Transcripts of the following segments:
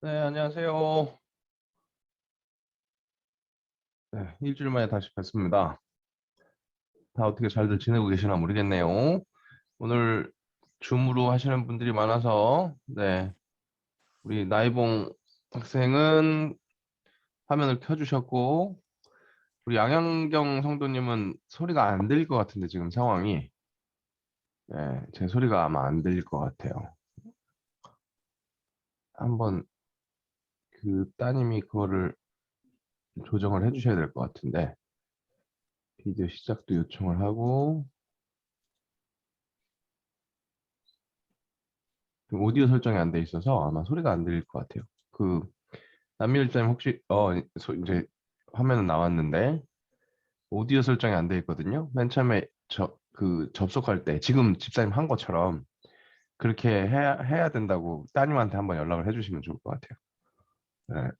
네, 안녕하세요. 네, 일주일 만에 다시 뵙습니다. 다 어떻게 잘들 지내고 계시나 모르겠네요. 오늘 줌으로 하시는 분들이 많아서, 네, 우리 나이봉 학생은 화면을 켜주셨고, 우리 양현경 성도님은 소리가 안 들릴 것 같은데, 지금 상황이. 네, 제 소리가 아마 안 들릴 것 같아요. 한번 따님이 그거를 조정을 해주셔야 될 것 같은데, 비디오 시작도 요청을 하고, 지금 오디오 설정이 안 돼 있어서 아마 소리가 안 들릴 것 같아요. 남미일자님 혹시 이제 화면은 나왔는데 오디오 설정이 안 돼 있거든요. 맨 처음에 접속할 때 지금 집사님 한 것처럼 그렇게 해야 된다고 따님한테 한번 연락을 해주시면 좋을 것 같아요. 네.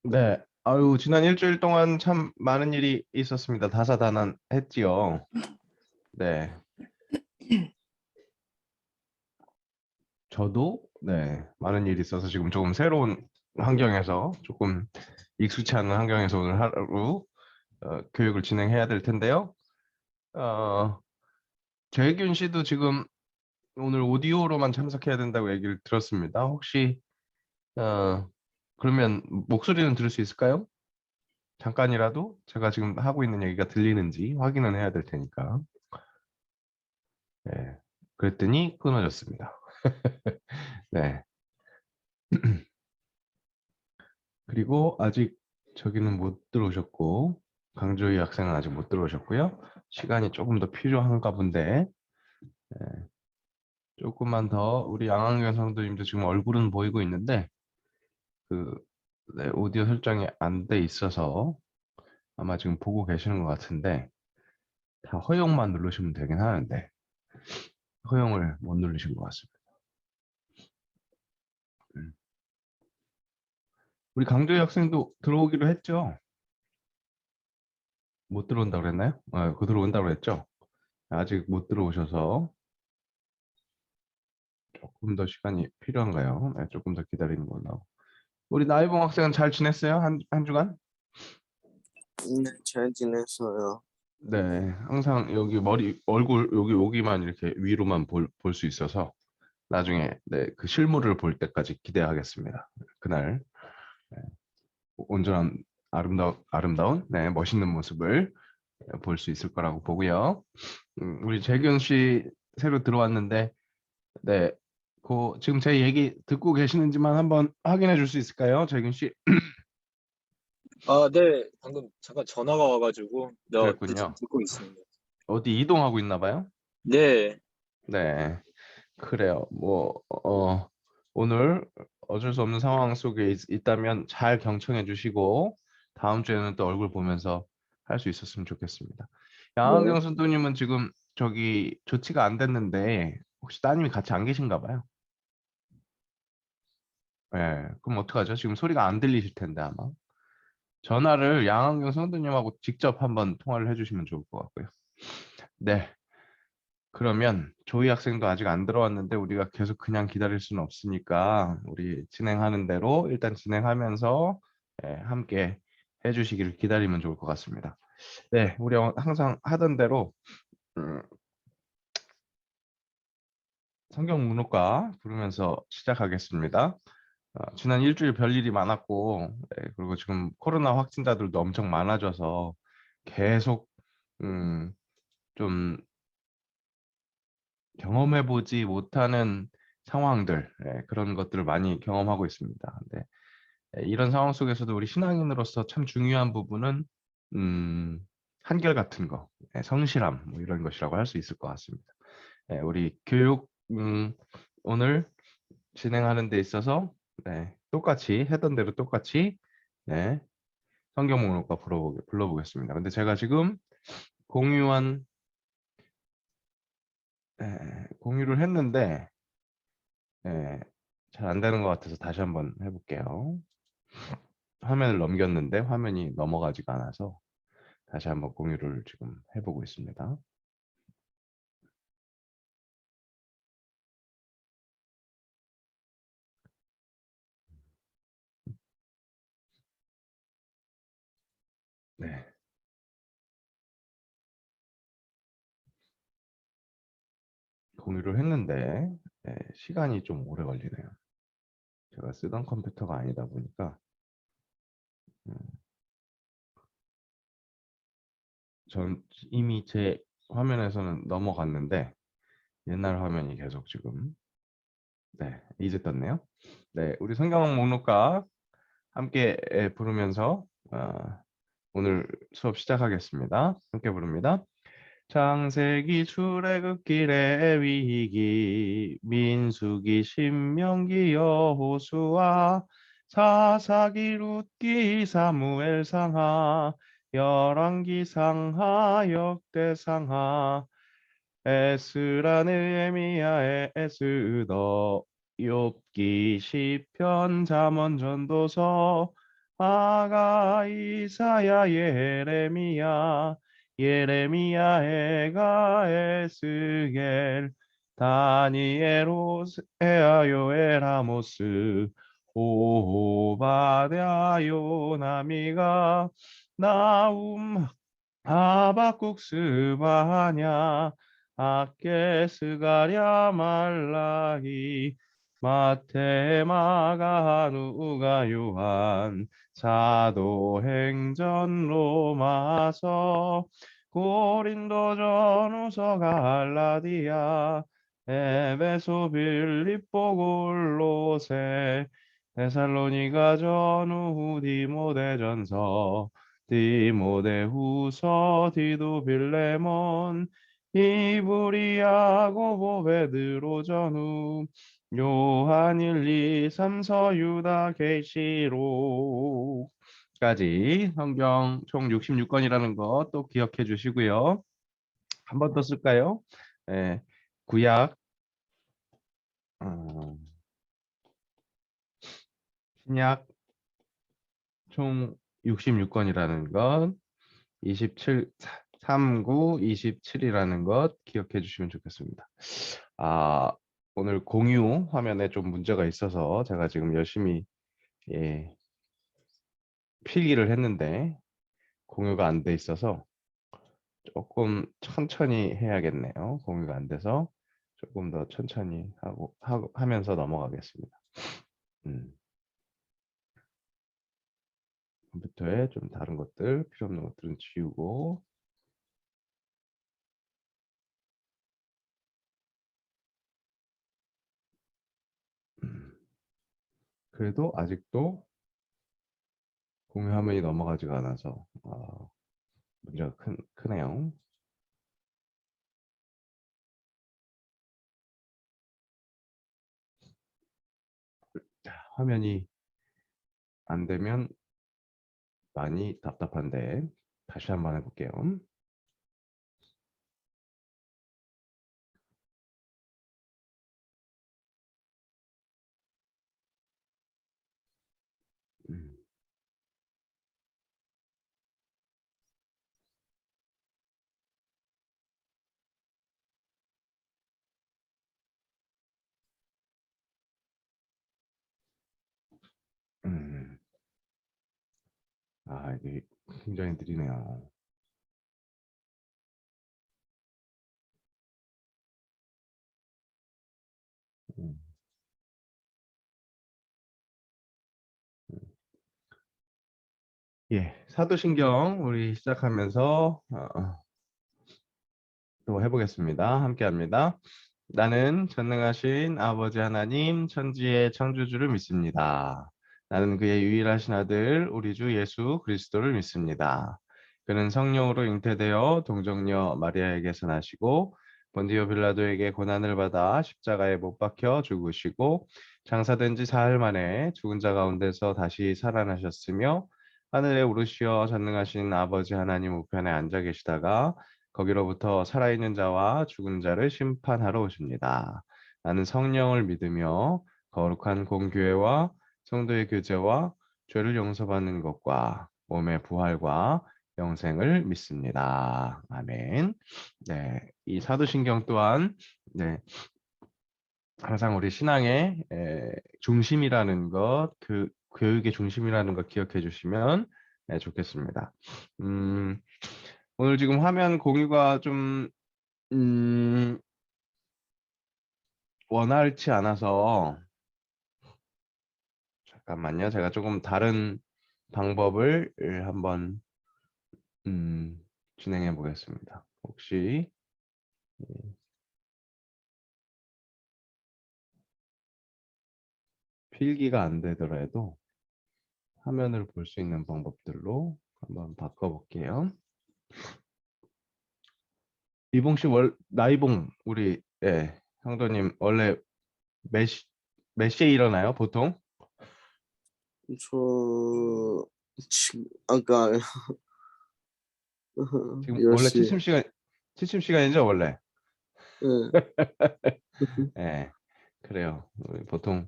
네. 아유, 지난 일주일 동안 참 많은 일이 있었습니다. 다사다난했지요. 네. 저도 네, 많은 일이 있어서 지금 조금 새로운 환경에서 조금 익숙치 않은 환경에서 오늘 하루 교육을 진행해야 될 텐데요. 어, 재균 씨도 지금 오늘 오디오로만 참석해야 된다고 얘기를 들었습니다. 혹시 어, 그러면 목소리는 들을 수 있을까요? 잠깐이라도 제가 지금 하고 있는 얘기가 들리는지 확인은 해야 될 테니까. 네. 그랬더니 끊어졌습니다. 네. 그리고 아직 저기는 못 들어오셨고, 강조희 학생은 아직 못 들어오셨고요. 시간이 조금 더 필요한가 본데, 조금만 더 우리 양학경 성도님도 지금 얼굴은 보이고 있는데, 그, 네, 오디오 설정이 안 돼 있어서 아마 지금 보고 계시는 것 같은데, 다 허용만 누르시면 되긴 하는데, 허용을 못 누르신 것 같습니다. 음. 우리 강조희 학생도 들어오기로 했죠? 못 들어온다고 그랬나요? 그 들어온다고 그랬죠? 아직 못 들어오셔서 조금 더 시간이 필요한가요? 네, 조금 더 기다리는 걸로. 우리 나이봉 학생은 잘 지냈어요? 한 주간? 네, 잘 지냈어요. 네, 항상 여기 얼굴, 여기만 이렇게 위로만 볼 수 있어서 나중에 네, 그 실물을 볼 때까지 기대하겠습니다. 그날 네, 온전한 아름다운, 네, 멋있는 모습을 볼 수 있을 거라고 보고요. 우리 재균 씨 새로 들어왔는데, 네, 지금 제 얘기 듣고 계시는지만 한번 확인해 줄 수 있을까요, 재균 씨? 아, 네. 방금 잠깐 전화가 와가지고, 네, 지금 그랬군요. 듣고 있습니다. 어디 이동하고 있나 봐요? 네. 네, 그래요. 오늘 어쩔 수 없는 상황 속에 있다면 잘 경청해 주시고, 다음 주에는 또 얼굴 보면서 할 수 있었으면 좋겠습니다. 네. 양한경 선도님은 지금 저기 조치가 안 됐는데, 혹시 따님이 같이 안 계신가 봐요? 네, 그럼 어떡하죠? 지금 소리가 안 들리실 텐데, 아마. 전화를 양한경 선도님하고 직접 한번 통화를 해주시면 좋을 것 같고요. 네. 그러면 조이 학생도 아직 안 들어왔는데 우리가 계속 그냥 기다릴 수는 없으니까 우리 진행하는 대로 일단 진행하면서 함께 해주시기를 기다리면 좋을 것 같습니다. 네, 우리 항상 하던 대로 음, 성경 묵록과 부르면서 시작하겠습니다. 지난 일주일 별일이 많았고 그리고 지금 코로나 확진자들도 엄청 많아져서 계속 음, 좀 경험해보지 못하는 상황들, 그런 것들을 많이 경험하고 있습니다. 근데 이런 상황 속에서도 우리 신앙인으로서 참 중요한 부분은 음, 한결같은 거, 성실함 뭐 이런 것이라고 할 수 있을 것 같습니다. 우리 교육 오늘 진행하는 데 있어서 똑같이 했던 대로 똑같이 네, 성경 목록과 불러보겠습니다. 근데 제가 지금 공유한 공유를 했는데 네, 잘 안 되는 것 같아서 다시 한번 해볼게요. 화면을 넘겼는데 화면이 넘어가지가 않아서 다시 한번 공유를 지금 해보고 있습니다. 네. 공유를 했는데 시간이 좀 오래 걸리네요. 제가 쓰던 컴퓨터가 아니다 보니까 음, 전 이미 제 화면에서는 넘어갔는데 옛날 화면이 계속 지금 이제 떴네요. 네, 우리 성경 목록과 함께 부르면서 오늘 수업 시작하겠습니다. 함께 부릅니다. 창세기, 출애굽기, 레위기, 민수기, 신명기, 여호수아, 사사기, 룻기, 사무엘 상하, 열왕기 상하, 역대 상하, 에스라, 느헤미야, 에스더, 욥기, 시편, 잠언, 전도서, 아가, 이사야, 예레미야, 해가, 에스겔, 다니엘, 호세아, 요엘, 아모스, 오바댜, 요나미가, 나움, 하박국, 스바냐, 아케, 스가랴, 말라기, 마태, 마가, 누가, 요한, 사도행전, 로마서, 고린도전후서, 갈라디아, 에베소, 빌립보, 골로새, 데살로니가 전후, 디모데전서, 디모데후서, 디도, 빌레몬, 이브리, 야고보, 베드로, 전후, 요한, 1, 2, 3서, 유다, 계시록까지 성경 총 66권이라는 거 또 기억해 주시고요. 한 번 더 쓸까요? 구약, 어, 신약 총 66권이라는 것, 27, 39, 27이라는 것 기억해 주시면 좋겠습니다. 오늘 공유 화면에 좀 문제가 있어서 제가 지금 열심히 필기를 했는데 공유가 안 돼 있어서 조금 천천히 해야겠네요. 공유가 안 돼서 조금 더 천천히 하면서 넘어가겠습니다. 컴퓨터에 좀 다른 것들, 필요 없는 것들은 지우고 그래도 아직도 공유 화면이 넘어가지가 않아서 문제가 크네요. 자, 화면이 안 되면 많이 답답한데 다시 한번 해볼게요. 음, 음. 이게 굉장히 느리네요. 음, 음. 사도신경 우리 시작하면서 또 해보겠습니다. 함께 합니다. 나는 전능하신 아버지 하나님 천지의 창조주를 믿습니다. 나는 그의 유일하신 아들 우리 주 예수 그리스도를 믿습니다. 그는 성령으로 잉태되어 동정녀 마리아에게서 나시고 본디오 빌라도에게 고난을 받아 십자가에 못 박혀 죽으시고 장사된 지 사흘 만에 죽은 자 가운데서 다시 살아나셨으며 하늘에 오르시어 전능하신 아버지 하나님 우편에 앉아 계시다가 거기로부터 살아있는 자와 죽은 자를 심판하러 오십니다. 나는 성령을 믿으며 거룩한 공교회와 성도의 교제와 죄를 용서받는 것과 몸의 부활과 영생을 믿습니다. 아멘. 이 사도신경 또한 항상 우리 신앙의 중심이라는 것, 그 교육의 중심이라는 것 기억해 주시면 좋겠습니다. 오늘 지금 화면 공유가 좀 원활치 않아서 잠깐만요. 제가 조금 다른 방법을 한번 진행해 보겠습니다. 혹시 필기가 안 되더라도 화면을 볼 수 있는 방법들로 한번 바꿔볼게요. 이봉 씨, 나이봉 우리 형도님 원래 몇 시에 일어나요, 보통? 저 지금 아까 지금 원래 10시. 취침 시간이죠, 원래? 네. 그래요. 우리 보통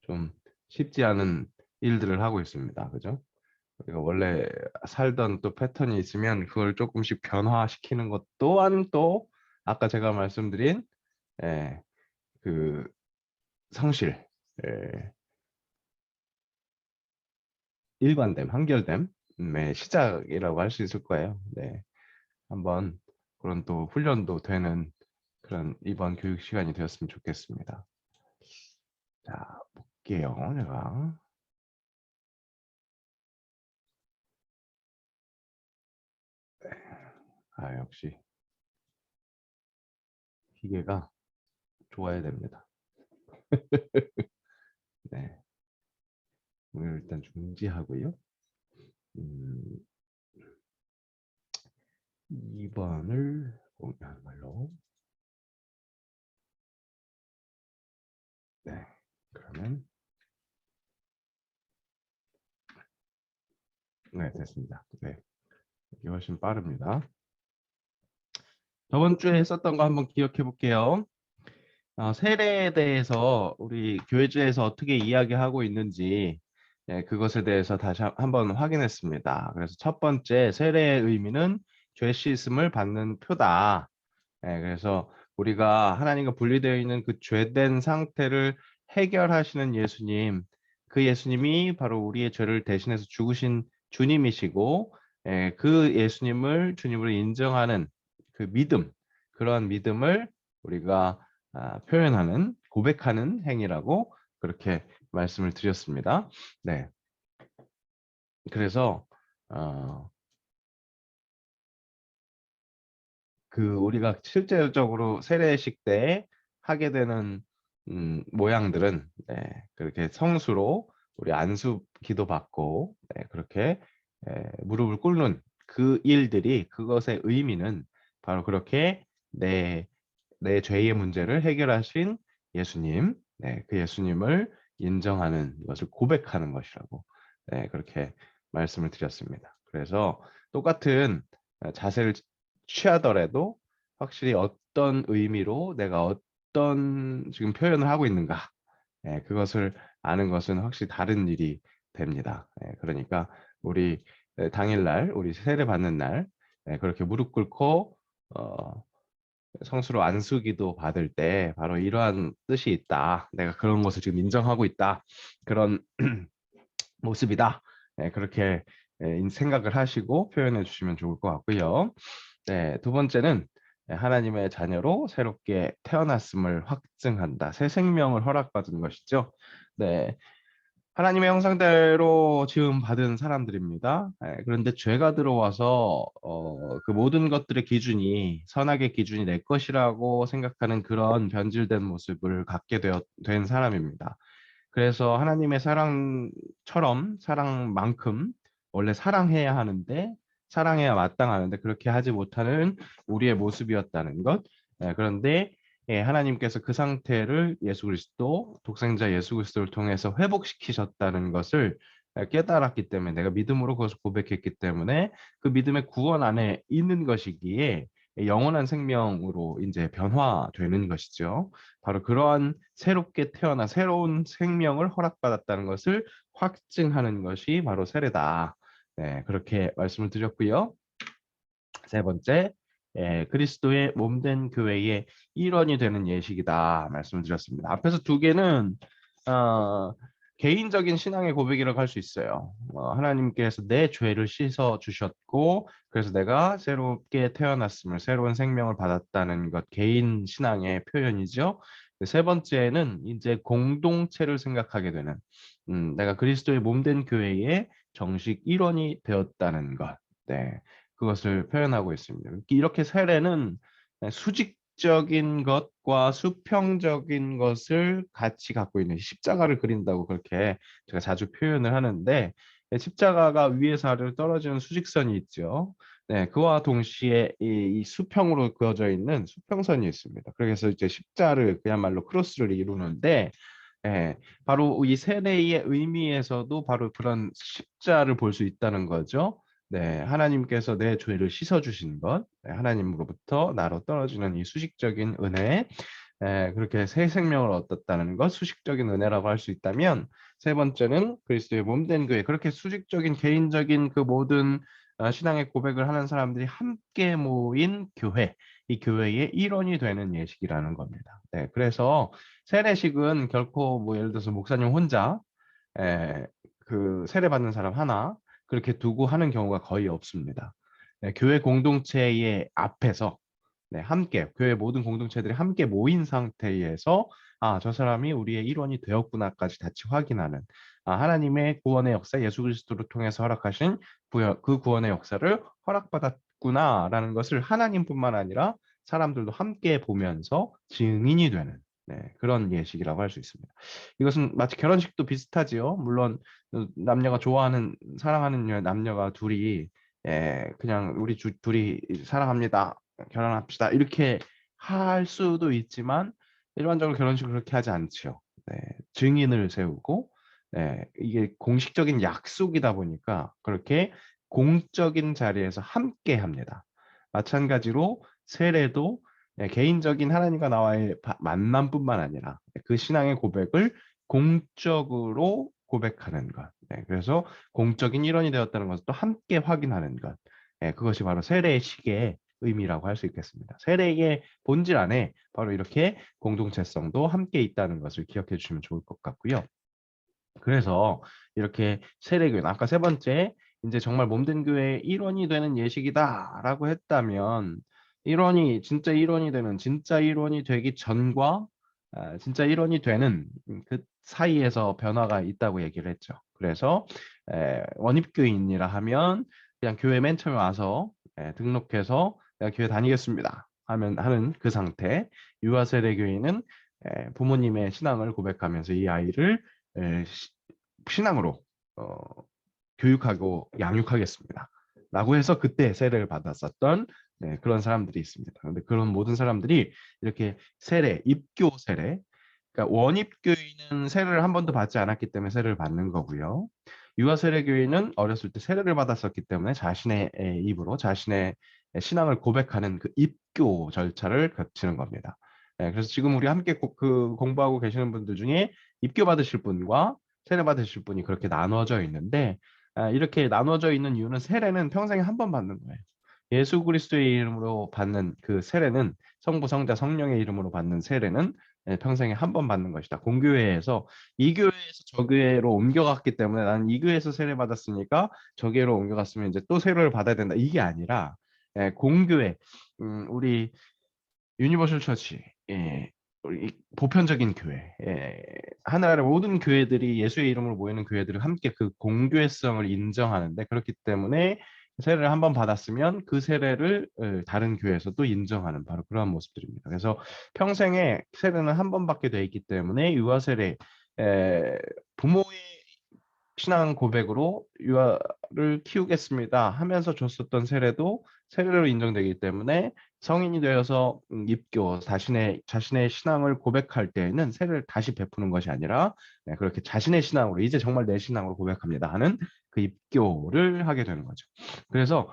좀 쉽지 않은 일들을 하고 있습니다. 그죠? 우리가 원래 살던 또 패턴이 있으면 그걸 조금씩 변화시키는 것 또한 또 아까 제가 말씀드린 그 성실, 일관됨, 한결됨의 시작이라고 할 수 있을 거예요. 네, 한번 그런 또 훈련도 되는 그런 이번 교육 시간이 되었으면 좋겠습니다. 자, 볼게요. 제가 역시 기계가 좋아야 됩니다. 네, 오늘 일단 중지하고요. 2번을 공유하는 걸로. 네, 그러면 네, 됐습니다. 네, 이게 훨씬 빠릅니다. 저번 주에 했었던 거 한번 기억해 볼게요. 세례에 대해서 우리 교회주에서 어떻게 이야기하고 있는지 그것에 대해서 다시 한번 확인했습니다. 그래서 첫 번째, 세례의 의미는 죄 씻음을 받는 표다. 그래서 우리가 하나님과 분리되어 있는 그 죄된 상태를 해결하시는 예수님, 그 예수님이 바로 우리의 죄를 대신해서 죽으신 주님이시고, 그 예수님을 주님으로 인정하는 그 믿음, 그러한 믿음을 우리가 표현하는, 고백하는 행위라고 그렇게 말씀을 드렸습니다. 네. 그래서 우리가 실제적으로 세례식 때 하게 되는 모양들은 그렇게 성수로 우리 안수 기도 받고 그렇게 무릎을 꿇는 그 일들이, 그것의 의미는 바로 그렇게 내 죄의 문제를 해결하신 예수님, 그 예수님을 인정하는 것을 고백하는 것이라고 그렇게 말씀을 드렸습니다. 그래서 똑같은 자세를 취하더라도 확실히 어떤 의미로 내가 어떤 지금 표현을 하고 있는가, 그것을 아는 것은 확실히 다른 일이 됩니다. 그러니까 우리 당일날, 우리 세례 받는 날 그렇게 무릎 꿇고 성수로 안수기도 받을 때 바로 이러한 뜻이 있다. 내가 그런 것을 지금 인정하고 있다. 그런 모습이다. 그렇게 생각을 하시고 표현해 주시면 좋을 것 같고요. 네, 두 번째는 하나님의 자녀로 새롭게 태어났음을 확증한다. 새 생명을 허락받은 것이죠. 네, 하나님의 형상대로 지음 받은 사람들입니다. 그런데 죄가 들어와서 그 모든 것들의 기준이, 선악의 기준이 내 것이라고 생각하는 그런 변질된 모습을 갖게 된 사람입니다. 그래서 하나님의 사랑처럼, 사랑만큼 원래 사랑해야 하는데, 사랑해야 마땅하는데 그렇게 하지 못하는 우리의 모습이었다는 것. 그런데 하나님께서 그 상태를 예수 그리스도, 독생자 예수 그리스도를 통해서 회복시키셨다는 것을 깨달았기 때문에, 내가 믿음으로 그것을 고백했기 때문에 그 믿음의 구원 안에 있는 것이기에 영원한 생명으로 이제 변화되는 것이죠. 바로 그러한 새롭게 태어나 새로운 생명을 허락받았다는 것을 확증하는 것이 바로 세례다. 네, 그렇게 말씀을 드렸고요. 세 번째, 그리스도의 몸된 교회의 일원이 되는 예식이다 말씀을 드렸습니다. 앞에서 두 개는 개인적인 신앙의 고백이라고 할 수 있어요. 하나님께서 내 죄를 씻어 주셨고 그래서 내가 새롭게 태어났음을 새로운 생명을 받았다는 것 개인 신앙의 표현이죠. 세 번째는 이제 공동체를 생각하게 되는 내가 그리스도의 몸된 교회의 정식 일원이 되었다는 것. 네, 그것을 표현하고 있습니다. 이렇게 세례는 수직적인 것과 수평적인 것을 같이 갖고 있는 십자가를 그린다고 그렇게 제가 자주 표현을 하는데 십자가가 위에서 아래로 떨어지는 수직선이 있죠. 네, 그와 동시에 이 수평으로 그어져 있는 수평선이 있습니다. 그래서 이제 십자를 그야말로 크로스를 이루는데 바로 이 세례의 의미에서도 바로 그런 십자를 볼 수 있다는 거죠. 네, 하나님께서 내 죄를 씻어주신 것, 하나님으로부터 나로 떨어지는 이 수식적인 은혜, 그렇게 새 생명을 얻었다는 것, 수식적인 은혜라고 할 수 있다면, 세 번째는 그리스도의 몸된 교회, 그렇게 수직적인 개인적인 그 모든 신앙의 고백을 하는 사람들이 함께 모인 교회, 이 교회의 일원이 되는 예식이라는 겁니다. 네, 그래서 세례식은 결코 뭐 예를 들어서 목사님 혼자 그 세례 받는 사람 하나 그렇게 두고 하는 경우가 거의 없습니다. 네, 교회 공동체의 앞에서 함께 교회 모든 공동체들이 함께 모인 상태에서 저 사람이 우리의 일원이 되었구나까지 같이 확인하는 하나님의 구원의 역사 예수 그리스도를 통해서 허락하신 그 구원의 역사를 허락받았구나라는 것을 하나님뿐만 아니라 사람들도 함께 보면서 증인이 되는 그런 예식이라고 할 수 있습니다. 이것은 마치 결혼식도 비슷하지요. 물론 남녀가 좋아하는 사랑하는 남녀가 둘이 그냥 우리 둘이 사랑합니다. 결혼합시다. 이렇게 할 수도 있지만 일반적으로 결혼식을 그렇게 하지 않죠. 증인을 세우고 이게 공식적인 약속이다 보니까 그렇게 공적인 자리에서 함께 합니다. 마찬가지로 세례도 개인적인 하나님과 나와의 만남뿐만 아니라 그 신앙의 고백을 공적으로 고백하는 것. 그래서 공적인 일원이 되었다는 것을 또 함께 확인하는 것. 그것이 바로 세례의 식의 의미라고 할 수 있겠습니다. 세례의 본질 안에 바로 이렇게 공동체성도 함께 있다는 것을 기억해 주시면 좋을 것 같고요. 그래서 이렇게 세례교회, 아까 세 번째, 이제 정말 몸된 교회의 일원이 되는 예식이다라고 했다면 진짜 일원이 되는, 진짜 일원이 되기 전과 진짜 일원이 되는 그 사이에서 변화가 있다고 얘기를 했죠. 그래서 원입교인이라 하면 그냥 교회 맨 처음에 와서 등록해서 내가 교회 다니겠습니다 하는 그 상태. 유아세례교인은 부모님의 신앙을 고백하면서 이 아이를 신앙으로 교육하고 양육하겠습니다. 라고 해서 그때 세례를 받았었던 그런 사람들이 있습니다. 그런데 그런 모든 사람들이 이렇게 세례, 입교 세례, 그러니까 원입교인은 세례를 한 번도 받지 않았기 때문에 세례를 받는 거고요. 유아세례교인은 어렸을 때 세례를 받았었기 때문에 자신의 입으로 자신의 신앙을 고백하는 그 입교 절차를 거치는 겁니다. 그래서 지금 우리 함께 공부하고 계시는 분들 중에 입교 받으실 분과 세례 받으실 분이 그렇게 나눠져 있는데 이렇게 나눠져 있는 이유는 세례는 평생에 한 번 받는 거예요. 예수 그리스도의 이름으로 받는 그 세례는 성부, 성자, 성령의 이름으로 받는 세례는 평생에 한 번 받는 것이다. 공교회에서 이 교회에서 저 교회로 옮겨갔기 때문에 나는 이 교회에서 세례 받았으니까 저 교회로 옮겨갔으면 이제 또 세례를 받아야 된다. 이게 아니라 공교회, 우리 유니버설 처치, 우리 보편적인 교회, 하나의 모든 교회들이 예수의 이름으로 모이는 교회들을 함께 그 공교회성을 인정하는데 그렇기 때문에 세례를 한 번 받았으면 그 세례를 다른 교회에서도 인정하는 바로 그러한 모습들입니다. 그래서 평생에 세례는 한 번 받게 돼 있기 때문에 유아 세례, 부모의 신앙 고백으로 유아를 키우겠습니다 하면서 줬었던 세례도 세례로 인정되기 때문에 성인이 되어서 입교, 자신의 신앙을 고백할 때에는 세례를 다시 베푸는 것이 아니라 그렇게 자신의 신앙으로 이제 정말 내 신앙으로 고백합니다 하는 그 입교를 하게 되는 거죠. 그래서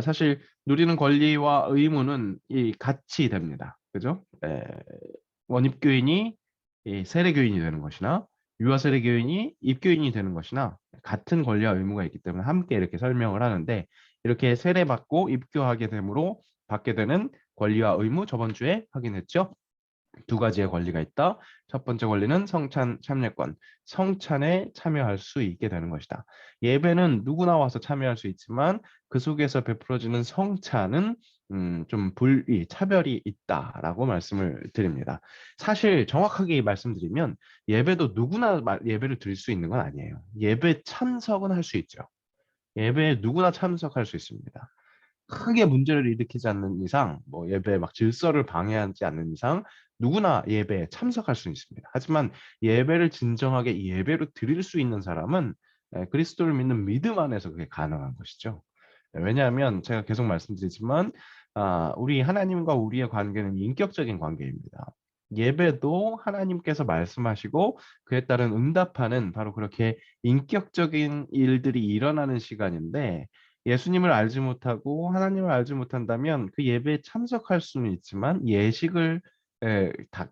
사실 누리는 권리와 의무는 같이 됩니다. 그죠? 원입교인이 세례교인이 되는 것이나 유아세례교인이 입교인이 되는 것이나 같은 권리와 의무가 있기 때문에 함께 이렇게 설명을 하는데 이렇게 세례받고 입교하게 되므로 받게 되는 권리와 의무 저번 주에 확인했죠. 두 가지의 권리가 있다. 첫 번째 권리는 성찬 참여권, 성찬에 참여할 수 있게 되는 것이다. 예배는 누구나 와서 참여할 수 있지만 그 속에서 베풀어지는 성찬은 좀 차별이 있다라고 말씀을 드립니다. 사실 정확하게 말씀드리면 예배도 누구나 예배를 드릴 수 있는 건 아니에요. 예배 참석은 할 수 있죠. 예배에 누구나 참석할 수 있습니다. 크게 문제를 일으키지 않는 이상, 뭐 예배에 막 질서를 방해하지 않는 이상 누구나 예배에 참석할 수 있습니다. 하지만 예배를 진정하게 예배로 드릴 수 있는 사람은 그리스도를 믿는 믿음 안에서 그게 가능한 것이죠. 왜냐하면 제가 계속 말씀드리지만 우리 하나님과 우리의 관계는 인격적인 관계입니다. 예배도 하나님께서 말씀하시고 그에 따른 응답하는 바로 그렇게 인격적인 일들이 일어나는 시간인데 예수님을 알지 못하고 하나님을 알지 못한다면 그 예배에 참석할 수는 있지만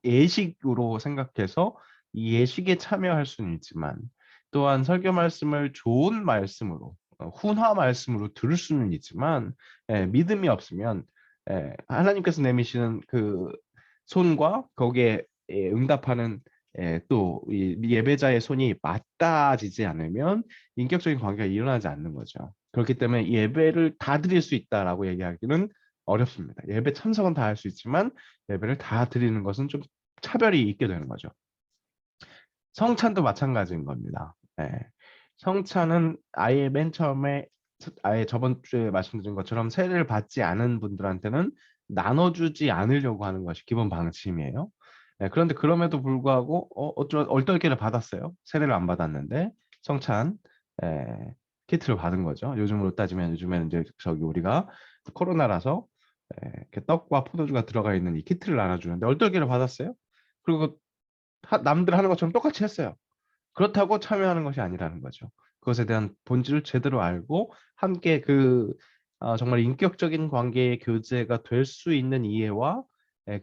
예식으로 생각해서 이 예식에 참여할 수는 있지만 또한 설교 말씀을 좋은 말씀으로 훈화 말씀으로 들을 수는 있지만 믿음이 없으면 하나님께서 내미시는 그 손과 거기에 응답하는 또 이 예배자의 손이 맞닿아지지 않으면 인격적인 관계가 일어나지 않는 거죠. 그렇기 때문에 예배를 다 드릴 수 있다라고 얘기하기는 어렵습니다. 예배 참석은 다 할 수 있지만 예배를 다 드리는 것은 좀 차별이 있게 되는 거죠. 성찬도 마찬가지인 겁니다. 성찬은 아예 맨 처음에 아예 저번 주에 말씀드린 것처럼 세례를 받지 않은 분들한테는 나눠주지 않으려고 하는 것이 기본 방침이에요. 그런데 그럼에도 불구하고 얼떨결에 받았어요. 세례를 안 받았는데 성찬 키트를 받은 거죠. 요즘으로 따지면 요즘에는 이제 우리가 코로나라서 이렇게 떡과 포도주가 들어가 있는 이 키트를 나눠주는데 얼떨결에 받았어요. 그리고 남들 하는 것처럼 똑같이 했어요. 그렇다고 참여하는 것이 아니라는 거죠. 그것에 대한 본질을 제대로 알고 함께 정말 인격적인 관계의 교제가 될 수 있는 이해와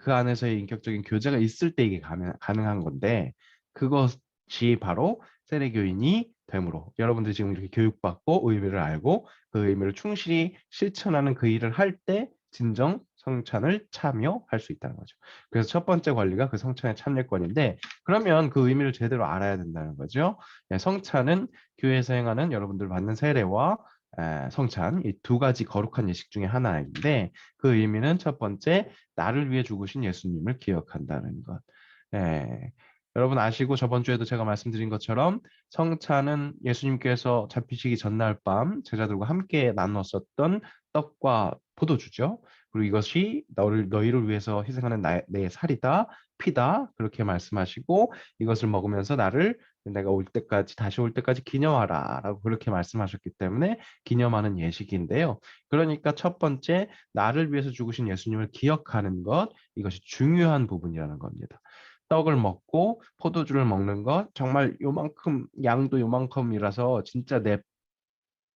그 안에서의 인격적인 교제가 있을 때 이게 가능한 건데 그것이 바로 세례교인이 됨으로 여러분들이 지금 이렇게 교육받고 의미를 알고 그 의미를 충실히 실천하는 그 일을 할 때 진정 성찬을 참여할 수 있다는 거죠. 그래서 첫 번째 권리가 그 성찬의 참여권인데 그러면 그 의미를 제대로 알아야 된다는 거죠. 성찬은 교회에서 행하는 여러분들 받는 세례와 성찬 이 두 가지 거룩한 예식 중에 하나인데 그 의미는 첫 번째 나를 위해 죽으신 예수님을 기억한다는 것. 여러분 아시고 저번 주에도 제가 말씀드린 것처럼 성찬은 예수님께서 잡히시기 전날 밤 제자들과 함께 나눴었던 떡과 포도주죠. 그리고 이것이 너희를 위해서 희생하는 내 살이다, 피다 그렇게 말씀하시고 이것을 먹으면서 내가 다시 올 때까지 기념하라라고 그렇게 말씀하셨기 때문에 기념하는 예식인데요. 그러니까 첫 번째 나를 위해서 죽으신 예수님을 기억하는 것 이것이 중요한 부분이라는 겁니다. 떡을 먹고 포도주를 먹는 것 정말 요만큼 양도 요만큼이라서 진짜 내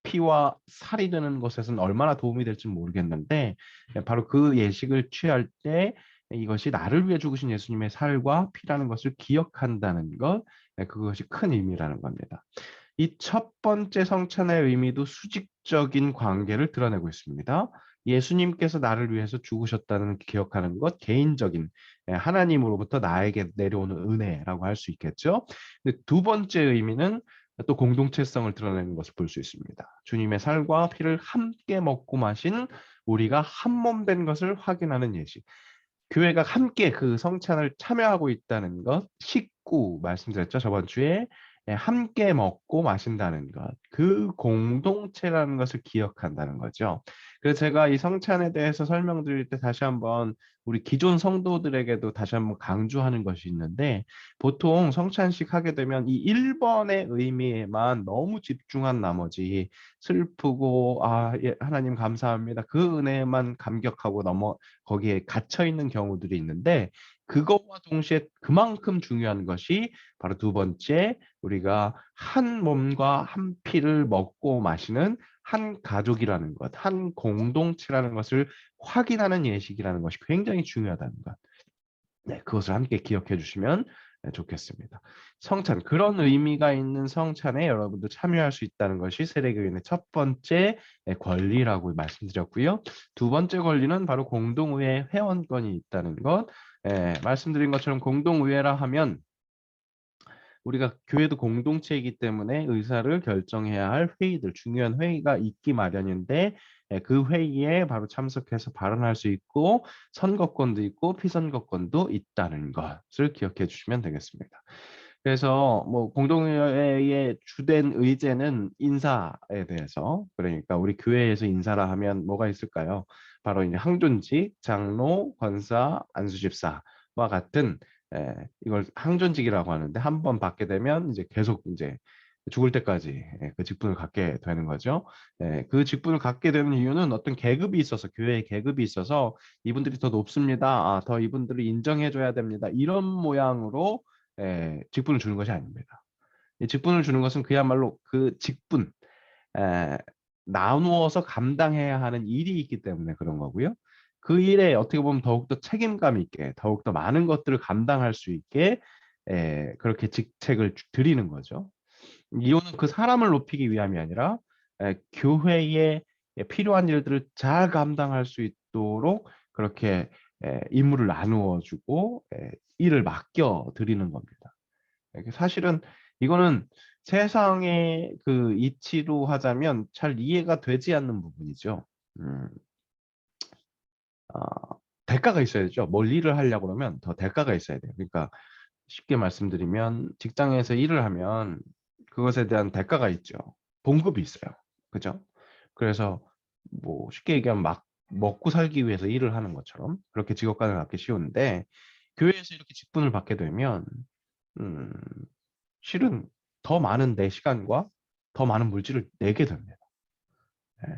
피와 살이 되는 것에서는 얼마나 도움이 될지 모르겠는데 바로 그 예식을 취할 때 이것이 나를 위해 죽으신 예수님의 살과 피라는 것을 기억한다는 것 그것이 큰 의미라는 겁니다. 이 첫 번째 성찬의 의미도 수직적인 관계를 드러내고 있습니다. 예수님께서 나를 위해서 죽으셨다는 기억하는 것, 개인적인 하나님으로부터 나에게 내려오는 은혜라고 할 수 있겠죠. 근데 두 번째 의미는 또 공동체성을 드러내는 것을 볼 수 있습니다. 주님의 살과 피를 함께 먹고 마신 우리가 한 몸 된 것을 확인하는 예식. 교회가 함께 그 성찬을 참여하고 있다는 것, 식구 말씀드렸죠 저번 주에 함께 먹고 마신다는 것, 그 공동체라는 것을 기억한다는 거죠. 그래서 제가 이 성찬에 대해서 설명드릴 때 다시 한번 우리 기존 성도들에게도 다시 한번 강조하는 것이 있는데 보통 성찬식 하게 되면 이 1번의 의미에만 너무 집중한 나머지 슬프고 하나님 감사합니다. 그 은혜만 감격하고 거기에 갇혀 있는 경우들이 있는데 그것과 동시에 그만큼 중요한 것이 바로 두 번째 우리가 한 몸과 한 피를 먹고 마시는 한 가족이라는 것, 한 공동체라는 것을 확인하는 예식이라는 것이 굉장히 중요하다는 것. 네, 그것을 함께 기억해 주시면 좋겠습니다. 성찬, 그런 의미가 있는 성찬에 여러분도 참여할 수 있다는 것이 세례교인의 첫 번째 권리라고 말씀드렸고요. 두 번째 권리는 바로 공동의회 회원권이 있다는 것. 말씀드린 것처럼 공동의회라 하면 우리가 교회도 공동체이기 때문에 의사를 결정해야 할 회의들, 중요한 회의가 있기 마련인데 그 회의에 바로 참석해서 발언할 수 있고 선거권도 있고 피선거권도 있다는 것을 기억해 주시면 되겠습니다. 그래서 뭐 공동회의 주된 의제는 인사에 대해서, 그러니까 우리 교회에서 인사라 하면 뭐가 있을까요? 바로 이제 항존직, 장로, 권사, 안수집사와 같은 이걸 항존직이라고 하는데 한 번 받게 되면 이제 계속 이제 죽을 때까지 그 직분을 갖게 되는 거죠. 그 직분을 갖게 되는 이유는 어떤 계급이 있어서, 교회의 계급이 있어서 이분들이 더 높습니다. 더 이분들을 인정해줘야 됩니다. 이런 모양으로 직분을 주는 것이 아닙니다. 이 직분을 주는 것은 그야말로 그 직분, 나누어서 감당해야 하는 일이 있기 때문에 그런 거고요. 그 일에 어떻게 보면 더욱더 책임감 있게, 더욱더 많은 것들을 감당할 수 있게 그렇게 직책을 드리는 거죠. 이유는 그 사람을 높이기 위함이 아니라 교회에 필요한 일들을 잘 감당할 수 있도록 그렇게 임무를 나누어 주고 일을 맡겨 드리는 겁니다. 사실은 이거는 세상의 그 이치로 하자면 잘 이해가 되지 않는 부분이죠. 대가가 있어야 되죠. 뭘 일을 하려고 그러면 더 대가가 있어야 돼요. 그러니까 쉽게 말씀드리면 직장에서 일을 하면 그것에 대한 대가가 있죠. 봉급이 있어요. 그죠? 그래서 뭐 쉽게 얘기하면 막 먹고 살기 위해서 일을 하는 것처럼 그렇게 직업관을 갖기 쉬운데, 교회에서 이렇게 직분을 받게 되면 음, 실은 더 많은 내 시간과 더 많은 물질을 내게 됩니다. 예.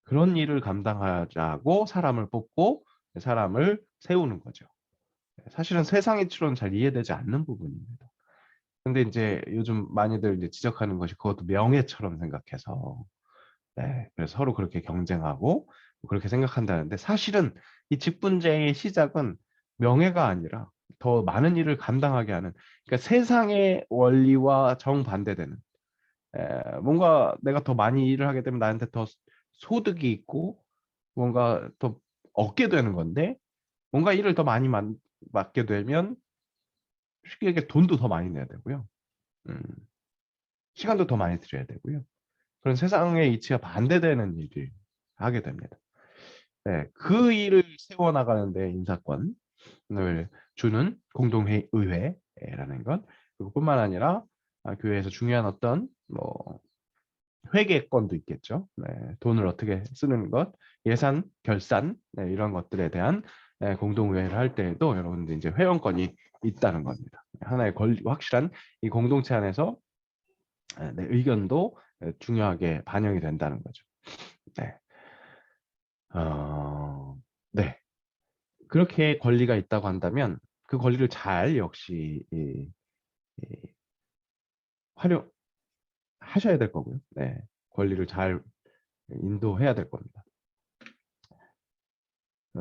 그런 일을 감당하자고 사람을 뽑고 사람을 세우는 거죠. 사실은 세상 이치로는 잘 이해되지 않는 부분입니다. 근데 이제 요즘 많이들 이제 지적하는 것이 그것도 명예처럼 생각해서, 그래서 서로 그렇게 경쟁하고 그렇게 생각한다는데, 사실은 이 직분제의 시작은 명예가 아니라 더 많은 일을 감당하게 하는, 그러니까 세상의 원리와 정반대되는, 뭔가 내가 더 많이 일을 하게 되면 나한테 더 소득이 있고 뭔가 더 얻게 되는 건데, 뭔가 일을 더 많이 맡게 되면 쉽게 얘기해 돈도 더 많이 내야 되고요. 음, 시간도 더 많이 들여야 되고요. 그런 세상의 이치가 반대되는 일을 하게 됩니다. 그 일을 세워나가는데 인사권을 주는 공동의회라는 것, 그뿐만 아니라 교회에서 중요한 어떤 뭐 회계권도 있겠죠. 돈을 어떻게 쓰는 것, 예산, 결산, 이런 것들에 대한 공동의회를 할 때에도 여러분들 이제 회원권이 있다는 겁니다. 하나의 확실한 이 공동체 안에서 내 의견도 중요하게 반영이 된다는 거죠. 네. 네. 그렇게 권리가 있다고 한다면 그 권리를 잘 역시 활용하셔야 될 거고요. 권리를 잘 인도해야 될 겁니다.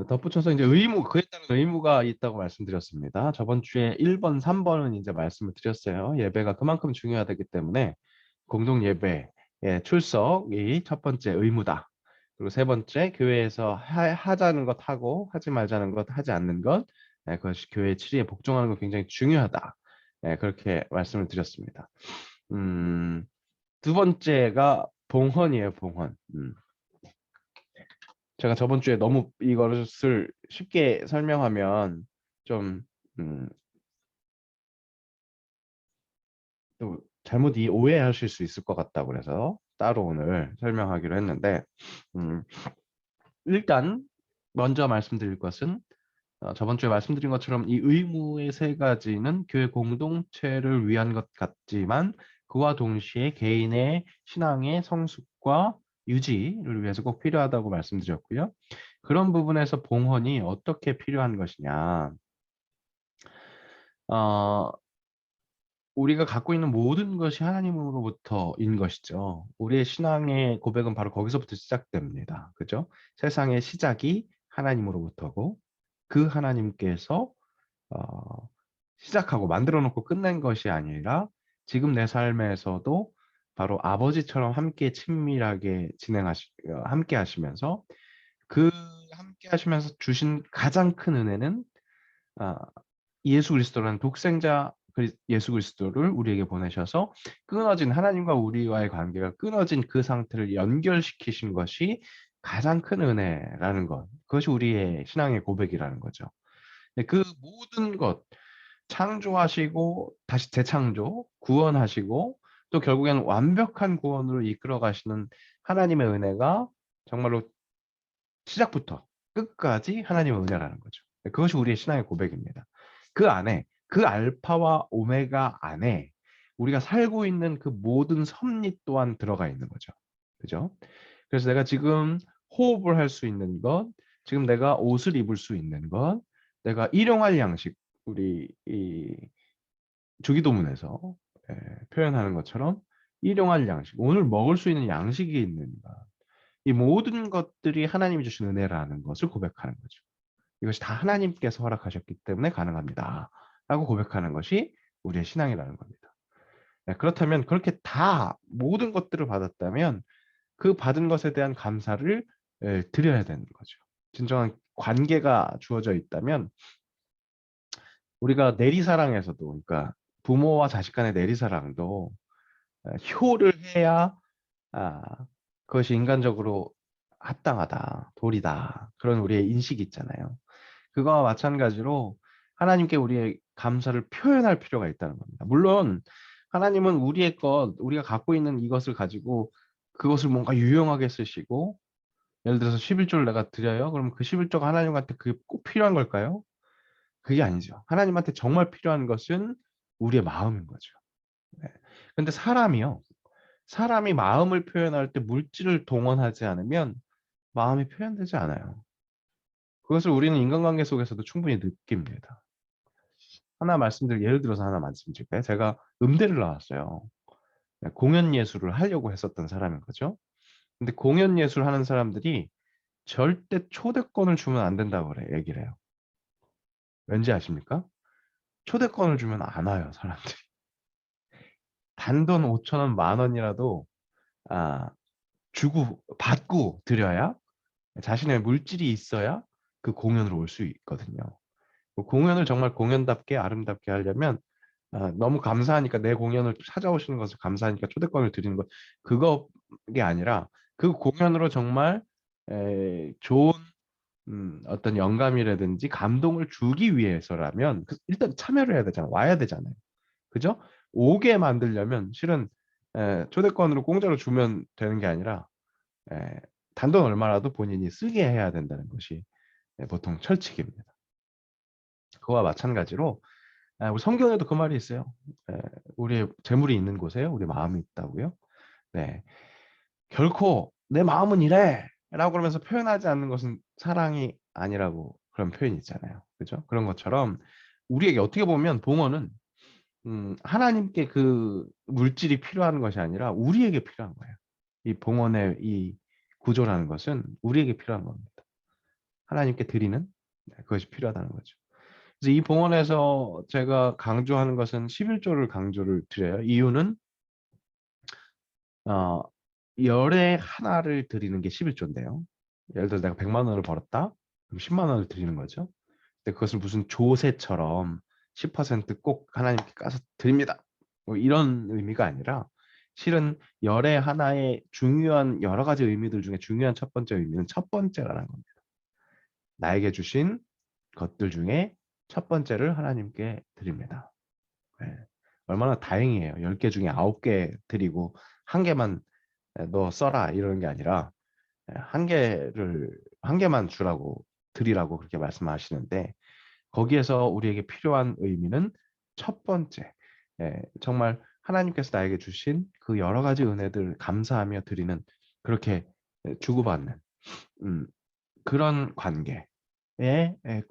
덧붙여서 이제 그에 따른 의무가 있다고 말씀드렸습니다. 저번 주에 1번, 3번은 이제 말씀을 드렸어요. 예배가 그만큼 중요하기 때문에 공동 예배의 출석이 첫 번째 의무다. 그리고 세 번째, 교회에서 하자는 것 하고 하지 말자는 것 하지 않는 것, 그것이 교회의 치리에 복종하는 것 굉장히 중요하다. 그렇게 말씀을 드렸습니다. 두 번째가 봉헌이에요, 봉헌. 제가 저번 주에 너무 이것을 쉽게 설명하면 좀 또 잘못 오해하실 수 있을 것 같다고 그래서 따로 오늘 설명하기로 했는데, 일단 먼저 말씀드릴 것은 저번 주에 말씀드린 것처럼 이 의무의 세 가지는 교회 공동체를 위한 것 같지만 그와 동시에 개인의 신앙의 성숙과 유지를 위해서 꼭 필요하다고 말씀드렸고요. 그런 부분에서 봉헌이 어떻게 필요한 것이냐. 우리가 갖고 있는 모든 것이 하나님으로부터인 것이죠. 우리의 신앙의 고백은 바로 거기서부터 시작됩니다. 그죠? 세상의 시작이 하나님으로부터고 그 하나님께서 시작하고 만들어 놓고 끝낸 것이 아니라 지금 내 삶에서도 바로 아버지처럼 함께 친밀하게 함께 하시면서 그 함께 하시면서 주신 가장 큰 은혜는 아, 예수 그리스도라는 독생자 예수 그리스도를 우리에게 보내셔서 끊어진 하나님과 우리와의 관계가 끊어진 그 상태를 연결시키신 것이 가장 큰 은혜라는 것. 그것이 우리의 신앙의 고백이라는 거죠. 그 모든 것, 창조하시고 다시 재창조, 구원하시고 또 결국에는 완벽한 구원으로 이끌어 가시는 하나님의 은혜가 정말로 시작부터 끝까지 하나님의 은혜라는 거죠. 그것이 우리의 신앙의 고백입니다. 그 안에, 그 알파와 오메가 안에 우리가 살고 있는 그 모든 섭리 또한 들어가 있는 거죠. 그죠? 그래서 내가 지금 호흡을 할 수 있는 것, 지금 내가 옷을 입을 수 있는 것, 내가 일용할 양식, 우리 이 주기도문에서 표현하는 것처럼 일용할 양식, 오늘 먹을 수 있는 양식이 있는가. 이 모든 것들이 하나님이 주신 은혜라는 것을 고백하는 거죠. 이것이 다 하나님께서 허락하셨기 때문에 가능합니다. 라고 고백하는 것이 우리의 신앙이라는 겁니다. 그렇다면 그렇게 다 모든 것들을 받았다면 그 받은 것에 대한 감사를 드려야 되는 거죠. 진정한 관계가 주어져 있다면 우리가 내리사랑에서도 그러니까 부모와 자식 간의 내리사랑도 효를 해야 아, 그것이 인간적으로 합당하다, 도리다 그런 우리의 인식이 있잖아요. 그거와 마찬가지로 하나님께 우리의 감사를 표현할 필요가 있다는 겁니다. 물론 하나님은 우리의 것, 우리가 갖고 있는 이것을 가지고 그것을 뭔가 유용하게 쓰시고 예를 들어서 11조를 내가 드려요. 그럼 그 11조가 하나님한테 그게 꼭 필요한 걸까요? 그게 아니죠. 하나님한테 정말 필요한 것은 우리의 마음인 거죠. 네. 근데 사람이 마음을 표현할 때 물질을 동원하지 않으면 마음이 표현되지 않아요. 그것을 우리는 인간관계 속에서도 충분히 느낍니다. 예를 들어서 하나 말씀드릴까요? 제가 음대를 나왔어요. 네, 공연 예술을 하려고 했었던 사람인 거죠. 근데 공연 예술 하는 사람들이 절대 초대권을 주면 안 된다고 얘기를 해요. 왠지 아십니까? 초대권을 주면 안 와요, 사람들이. 단돈 5천 원, 만 원이라도 아, 받고 드려야 자신의 물질이 있어야 그 공연으로 올 수 있거든요. 그 공연을 정말 공연답게 아름답게 하려면 너무 감사하니까 내 공연을 찾아오시는 것을 감사하니까 초대권을 드리는 것 그게 아니라 그 공연으로 정말 좋은 어떤 영감이라든지 감동을 주기 위해서라면 일단 참여를 해야 되잖아요. 와야 되잖아요. 그죠? 오게 만들려면 실은 초대권으로 공짜로 주면 되는 게 아니라 에, 단돈 얼마라도 본인이 쓰게 해야 된다는 것이 보통 철칙입니다. 그와 마찬가지로 우리 성경에도 그 말이 있어요. 우리의 재물이 있는 곳에 우리 마음이 있다고요. 네, 결코 내 마음은 이래 라고 그러면서 표현하지 않는 것은 사랑이 아니라고 그런 표현이 있잖아요. 그죠? 그런 것처럼 우리에게 어떻게 보면 봉헌은 하나님께 그 물질이 필요한 것이 아니라 우리에게 필요한 거예요. 이 봉헌의 이 구조라는 것은 우리에게 필요한 겁니다. 하나님께 드리는 그것이 필요하다는 거죠. 그래서 이 봉헌에서 제가 강조하는 것은 11조를 강조를 드려요. 이유는 어, 열의 하나를 드리는 게 11조인데요. 예를 들어 내가 100만 원을 벌었다. 그럼 10만 원을 드리는 거죠. 근데 그것을 무슨 조세처럼 10%꼭 하나님께 까서 드립니다. 뭐 이런 의미가 아니라 실은 열의 하나의 중요한 여러 가지 의미들 중에 중요한 첫 번째 의미는 첫 번째라는 겁니다. 나에게 주신 것들 중에 첫 번째를 하나님께 드립니다. 네. 얼마나 다행이에요. 10개 중에 9개 드리고 한 개만 너 써라 이러는 게 아니라 한 개만 드리라고 그렇게 말씀하시는데 거기에서 우리에게 필요한 의미는 첫 번째, 정말 하나님께서 나에게 주신 그 여러 가지 은혜들 감사하며 드리는 그렇게 주고받는 그런 관계에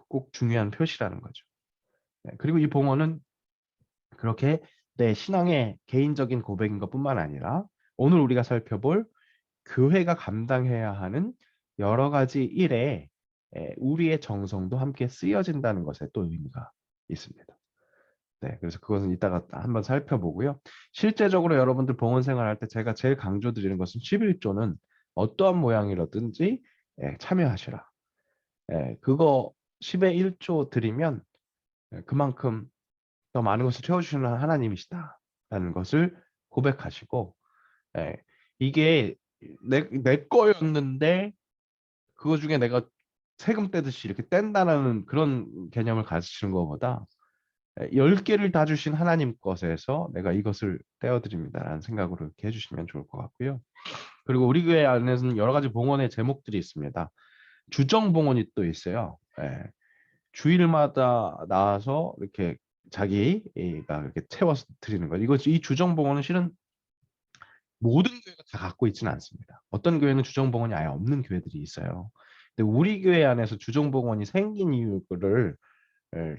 꼭 중요한 표시라는 거죠. 그리고 이 봉헌은 그렇게 내 신앙의 개인적인 고백인 것뿐만 아니라 오늘 우리가 살펴볼 교회가 감당해야 하는 여러 가지 일에 우리의 정성도 함께 쓰여진다는 것에 또 의미가 있습니다. 네, 그래서 그것은 이따가 한번 살펴보고요. 실제적으로 여러분들 봉헌 생활할 때 제가 제일 강조드리는 것은 11조는 어떠한 모양이라든지 참여하시라. 그거 10의 1조 드리면 그만큼 더 많은 것을 채워주시는 하나님이시다라는 것을 고백하시고, 이게 내 거였는데 그거 중에 내가 세금 떼듯이 이렇게 뗀다는 그런 개념을 가지시는 것보다 10개를 다 주신 하나님 것에서 내가 이것을 떼어드립니다라는 생각으로 이렇게 해주시면 좋을 것 같고요. 그리고 우리 교회 안에서는 여러 가지 봉헌의 제목들이 있습니다. 주정 봉헌이 또 있어요. 주일마다 나와서 이렇게 자기가 이렇게 채워서 드리는 거. 이 주정 봉헌은 실은 모든 교회가 다 갖고 있지는 않습니다. 어떤 교회는 주정 봉헌이 아예 없는 교회들이 있어요. 근데 우리 교회 안에서 주정 봉헌이 생긴 이유를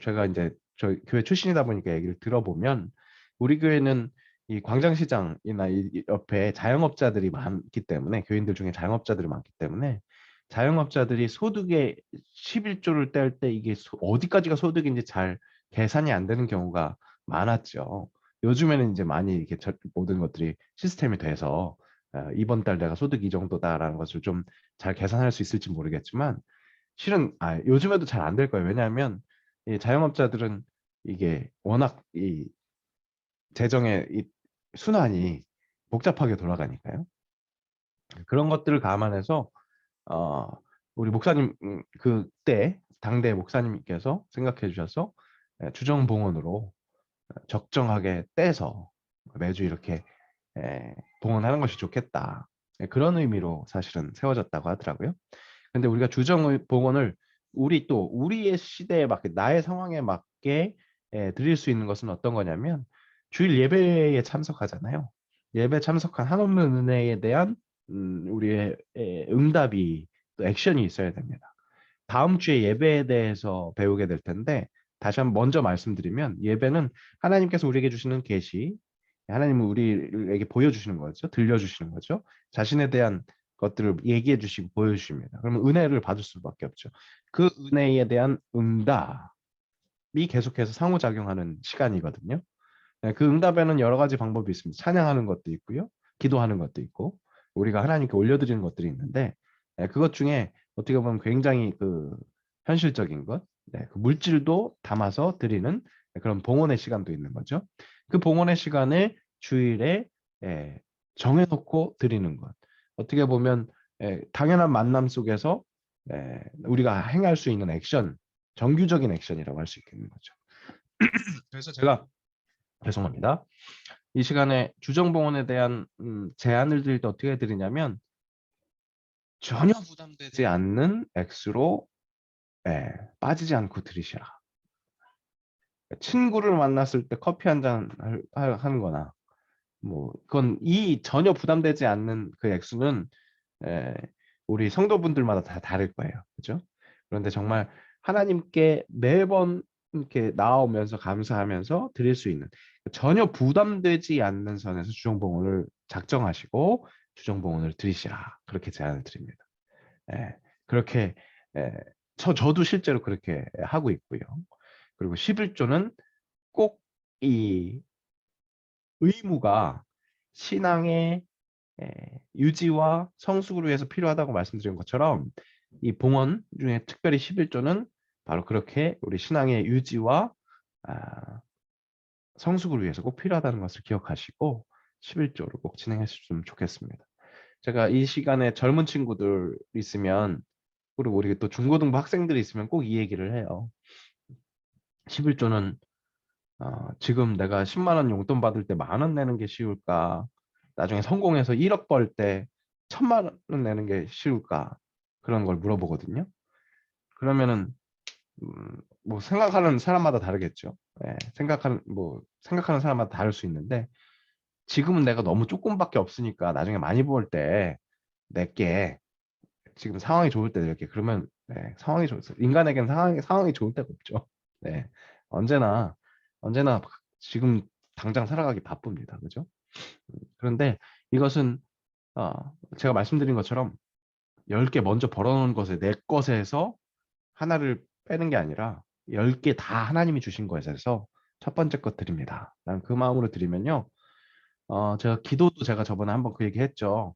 제가 이제 저희 교회 출신이다 보니까 얘기를 들어보면, 우리 교회는 이 광장시장이나 이 옆에 자영업자들이 많기 때문에, 교인들 중에 자영업자들이 많기 때문에 자영업자들이 소득의 11조를 뗄 때 이게 어디까지가 소득인지 잘 계산이 안 되는 경우가 많았죠. 요즘에는 이제 많이 이렇게 모든 것들이 시스템이 돼서 이번 달 내가 소득 이 정도다라는 것을 좀 잘 계산할 수 있을지 모르겠지만, 실은 요즘에도 잘 안 될 거예요. 왜냐하면 이 자영업자들은 이게 워낙 이 재정의 이 순환이 복잡하게 돌아가니까요. 그런 것들을 감안해서 어, 우리 목사님 그때 당대 목사님께서 생각해 주셔서 주정봉헌으로 적정하게 떼서 매주 이렇게 봉헌하는 것이 좋겠다. 그런 의미로 사실은 세워졌다고 하더라고요. 근데 우리가 주정봉헌을 우리의 시대에 맞게, 나의 상황에 맞게 드릴 수 있는 것은 어떤 거냐면, 주일 예배에 참석하잖아요. 예배 참석한 한없는 은혜에 대한 우리의 응답이, 또 액션이 있어야 됩니다. 다음 주에 예배에 대해서 배우게 될 텐데, 다시 한번 먼저 말씀드리면, 예배는 하나님께서 우리에게 주시는 계시, 하나님은 우리에게 보여주시는 거죠. 들려주시는 거죠. 자신에 대한 것들을 얘기해 주시고 보여주십니다. 그러면 은혜를 받을 수밖에 없죠. 그 은혜에 대한 응답이 계속해서 상호작용하는 시간이거든요. 그 응답에는 여러 가지 방법이 있습니다. 찬양하는 것도 있고요. 기도하는 것도 있고, 우리가 하나님께 올려드리는 것들이 있는데, 그것 중에 어떻게 보면 굉장히 그 현실적인 것, 그 물질도 담아서 드리는 그런 봉헌의 시간도 있는 거죠. 그 봉헌의 시간을 주일에 정해놓고 드리는 것. 어떻게 보면 당연한 만남 속에서 우리가 행할 수 있는 액션, 정규적인 액션이라고 할 수 있겠는 거죠. 그래서 제가 죄송합니다. 이 시간에 주정봉헌에 대한 제안을 드릴 때 어떻게 드리냐면, 전혀 부담되지 않는 액수로 빠지지 않고 드리시라. 친구를 만났을 때 커피 한 잔 하는 거나, 뭐 그건 이 전혀 부담되지 않는 그 액수는 우리 성도분들마다 다 다를 거예요. 그렇죠? 그런데 정말 하나님께 매번 이렇게 나오면서 감사하면서 드릴 수 있는, 전혀 부담되지 않는 선에서 주정봉헌을 작정하시고 주정봉헌을 드리시라, 그렇게 제안을 드립니다. 그렇게 저도 실제로 그렇게 하고 있고요. 그리고 11조는 꼭 이 의무가 신앙의 유지와 성숙을 위해서 필요하다고 말씀드린 것처럼, 이 봉헌 중에 특별히 11조는 바로 그렇게 우리 신앙의 유지와 성숙을 위해서 꼭 필요하다는 것을 기억하시고 11조를 꼭 진행했으면 좋겠습니다. 제가 이 시간에 젊은 친구들 있으면, 그리고 우리 또 중고등부 학생들이 있으면 꼭 이 얘기를 해요. 11조는 지금 내가 10만 원 용돈 받을 때 10,000원 내는 게 쉬울까? 나중에 성공해서 1억 벌 때 1,000만 원 내는 게 쉬울까? 그런 걸 물어보거든요. 그러면은 뭐 생각하는 사람마다 다르겠죠. 생각하는 사람마다 다를 수 있는데, 지금은 내가 너무 조금밖에 없으니까 나중에 많이 벌 때 내게, 지금 상황이 좋을 때 이렇게, 그러면 상황이 인간에게는 상황이 좋을 때가 없죠. 네. 언제나 지금 당장 살아가기 바쁩니다. 그죠? 그런데 이것은 제가 말씀드린 것처럼 10개 먼저 벌어놓은 것에, 내 것에서 하나를 빼는 게 아니라 10개 다 하나님이 주신 것에서 첫 번째 것 드립니다. 난 그 마음으로 드리면요. 기도도 제가 저번에 한번 그 얘기 했죠.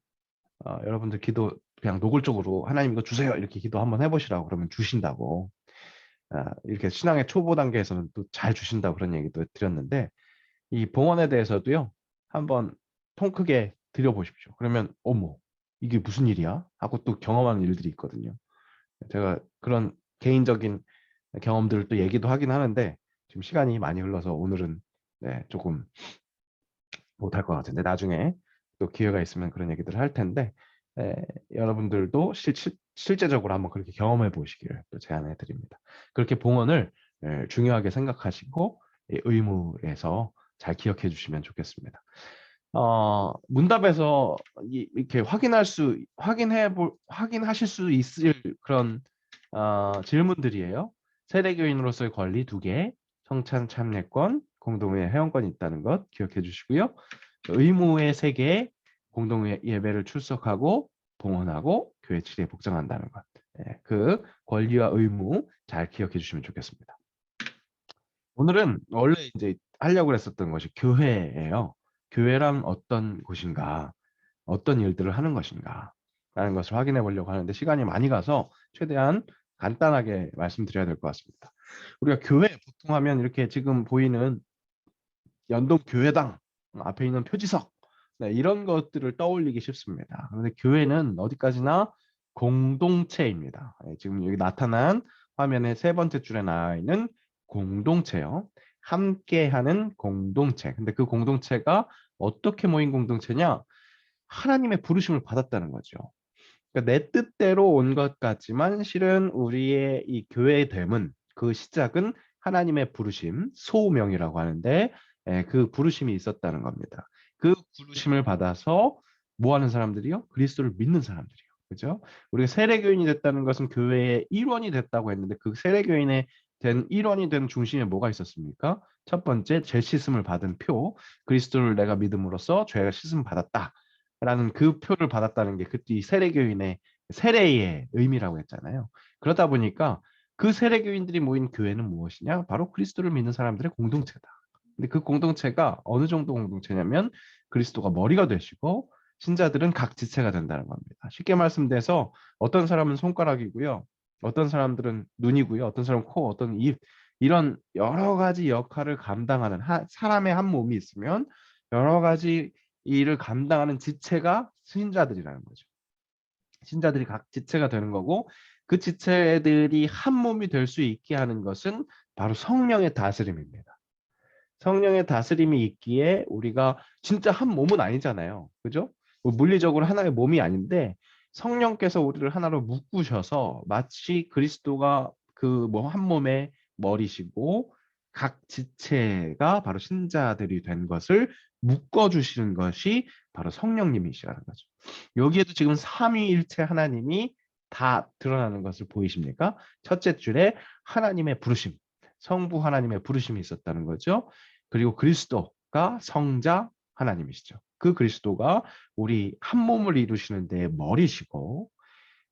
여러분들 기도 그냥 노골적으로 하나님 이거 주세요 이렇게 기도 한번 해보시라고 그러면 주신다고. 이렇게 신앙의 초보 단계에서는 또 잘 주신다고 그런 얘기도 드렸는데 이 봉헌에 대해서도요. 한번 통 크게 드려보십시오. 그러면 어머 이게 무슨 일이야? 하고 또 경험하는 일들이 있거든요. 제가 그런 개인적인 경험들을 또 얘기도 하긴 하는데 지금 시간이 많이 흘러서 오늘은 네, 조금 못할 것 같은데 나중에 또 기회가 있으면 그런 얘기들을 할 텐데 여러분들도 실제적으로 한번 그렇게 경험해 보시기를 또 제안해 드립니다. 그렇게 봉헌을 중요하게 생각하시고 의무에서 잘 기억해 주시면 좋겠습니다. 문답에서 이렇게 확인하실 수 있을 그런 질문들이에요. 세례교인으로서의 권리 2개, 성찬 참여권, 공동회 회원권이 있다는 것 기억해 주시고요. 의무의 3개, 공동회 예배를 출석하고 봉헌하고 교회 치리에 복장한다는 것. 그 권리와 의무 잘 기억해 주시면 좋겠습니다. 오늘은 원래 이제 하려고 했었던 것이 교회예요. 교회란 어떤 곳인가, 어떤 일들을 하는 것인가 라는 것을 확인해 보려고 하는데 시간이 많이 가서 최대한 간단하게 말씀드려야 될 것 같습니다. 우리가 교회 보통 하면 이렇게 지금 보이는 연동 교회당 앞에 있는 표지석 네, 이런 것들을 떠올리기 쉽습니다. 그런데 교회는 어디까지나 공동체입니다. 지금 여기 나타난 화면의 3번째 줄에 나와 있는 공동체요. 함께하는 공동체. 근데 그 공동체가 어떻게 모인 공동체냐? 하나님의 부르심을 받았다는 거죠. 그러니까 내 뜻대로 온 것 같지만 실은 우리의 이 교회됨은 그 시작은 하나님의 부르심, 소명이라고 하는데 그 부르심이 있었다는 겁니다. 그 부르심을 받아서 뭐 하는 사람들이요? 그리스도를 믿는 사람들이요. 그죠? 우리가 세례교인이 됐다는 것은 교회의 일원이 됐다고 했는데 그 세례교인의 된 일원이 된 중심에 뭐가 있었습니까? 첫 번째, 죄 씻음을 받은 표, 그리스도를 내가 믿음으로써 죄가 씻음 받았다. 라는 그 표를 받았다는 게 그때 세례교인의 세례의 의미라고 했잖아요. 그러다 보니까 그 세례교인들이 모인 교회는 무엇이냐? 바로 그리스도를 믿는 사람들의 공동체다. 근데 그 공동체가 어느 정도 공동체냐면 그리스도가 머리가 되시고 신자들은 각 지체가 된다는 겁니다. 쉽게 말씀드려서 어떤 사람은 손가락이고요. 어떤 사람들은 눈이고요. 어떤 사람은 코, 어떤 입 이런 여러 가지 역할을 감당하는 사람의 한 몸이 있으면 여러 가지 일을 감당하는 지체가 신자들이라는 거죠. 신자들이 각 지체가 되는 거고 그 지체들이 한 몸이 될 수 있게 하는 것은 바로 성령의 다스림입니다. 성령의 다스림이 있기에 우리가 진짜 한 몸은 아니잖아요. 그죠? 뭐 물리적으로 하나의 몸이 아닌데 성령께서 우리를 하나로 묶으셔서 마치 그리스도가 그 뭐 한 몸의 머리시고 각 지체가 바로 신자들이 된 것을 묶어주시는 것이 바로 성령님이시라는 거죠. 여기에도 지금 삼위일체 하나님이 다 드러나는 것을 보이십니까? 첫째 줄에 하나님의 부르심, 성부 하나님의 부르심이 있었다는 거죠. 그리고 그리스도가 성자 하나님이시죠. 그 그리스도가 우리 한 몸을 이루시는 데 머리시고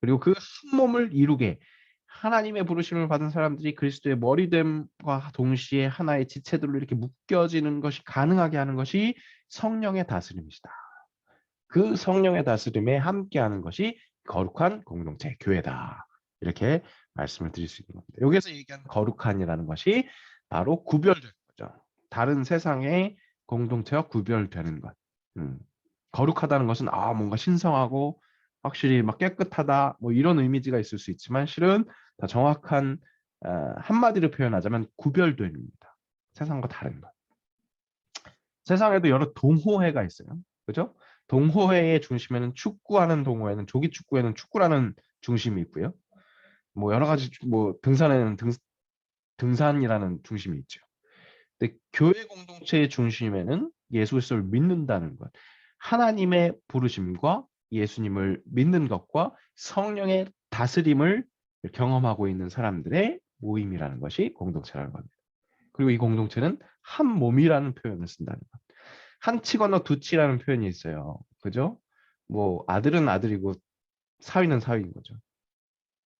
그리고 그 한 몸을 이루게 하나님의 부르심을 받은 사람들이 그리스도의 머리됨과 동시에 하나의 지체들로 이렇게 묶여지는 것이 가능하게 하는 것이 성령의 다스림이시다. 그 성령의 다스림에 함께하는 것이 거룩한 공동체, 교회다. 이렇게 말씀을 드릴 수 있는 겁니다. 여기서 얘기한 거룩한이라는 것이 바로 구별된 거죠. 다른 세상의 공동체와 구별되는 것. 거룩하다는 것은 뭔가 신성하고 확실히 막 깨끗하다 뭐 이런 이미지가 있을 수 있지만 실은 더 정확한 한마디로 표현하자면 구별됨입니다. 세상과 다른 것. 세상에도 여러 동호회가 있어요. 그죠? 동호회의 중심에는 축구하는 동호회는 조기 축구에는 축구라는 중심이 있고요. 뭐 여러 가지 뭐 등산에는 등산이라는 중심이 있죠. 근데 교회 공동체의 중심에는 예수 그리스도를 믿는다는 것, 하나님의 부르심과 예수님을 믿는 것과 성령의 다스림을 경험하고 있는 사람들의 모임이라는 것이 공동체라는 겁니다. 그리고 이 공동체는 한 몸이라는 표현을 쓴다는 것. 한 치 건너 두 치라는 표현이 있어요. 그죠? 뭐 아들은 아들이고 사위는 사위인 거죠.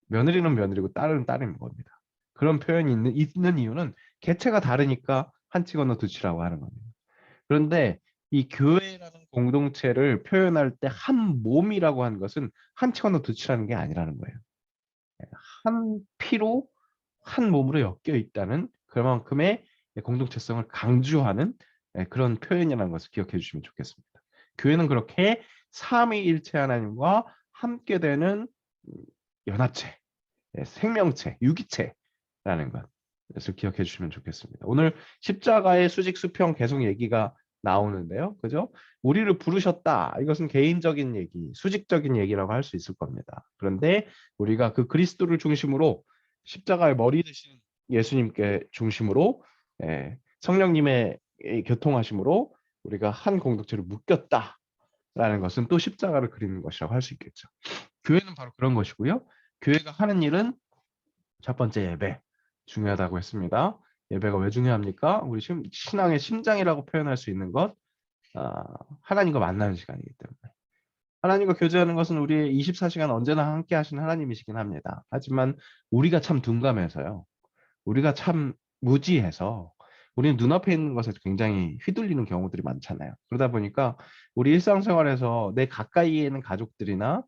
며느리는 며느리고 딸은 딸인 겁니다. 그런 표현이 있는 이유는 개체가 다르니까 한치 건너 두치라고 하는 겁니다. 그런데 이 교회라는 공동체를 표현할 때 한 몸이라고 하는 것은 한치 건너 두치라는 게 아니라는 거예요. 한 피로 한 몸으로 엮여 있다는 그만큼의 공동체성을 강조하는 그런 표현이라는 것을 기억해 주시면 좋겠습니다. 교회는 그렇게 삼위일체 하나님과 함께 되는 연합체, 생명체, 유기체라는 것을 기억해 주시면 좋겠습니다. 오늘 십자가의 수직 수평 계속 얘기가 나오는데요. 그죠? 우리를 부르셨다. 이것은 개인적인 얘기, 수직적인 얘기라고 할 수 있을 겁니다. 그런데 우리가 그 그리스도를 중심으로 십자가의 머리 되신 예수님께 중심으로 성령님의 교통하심으로 우리가 한 공동체로 묶였다라는 것은 또 십자가를 그리는 것이라고 할 수 있겠죠. 교회는 바로 그런 것이고요. 교회가 하는 일은 첫 번째 예배 중요하다고 했습니다. 예배가 왜 중요합니까? 우리 신앙의 심장이라고 표현할 수 있는 것, 하나님과 만나는 시간이기 때문에. 하나님과 교제하는 것은 우리의 24시간 언제나 함께 하시는 하나님이시긴 합니다. 하지만 우리가 참 둔감해서요. 우리가 참 무지해서 우리는 눈앞에 있는 것에 굉장히 휘둘리는 경우들이 많잖아요. 그러다 보니까 우리 일상생활에서 내 가까이에 있는 가족들이나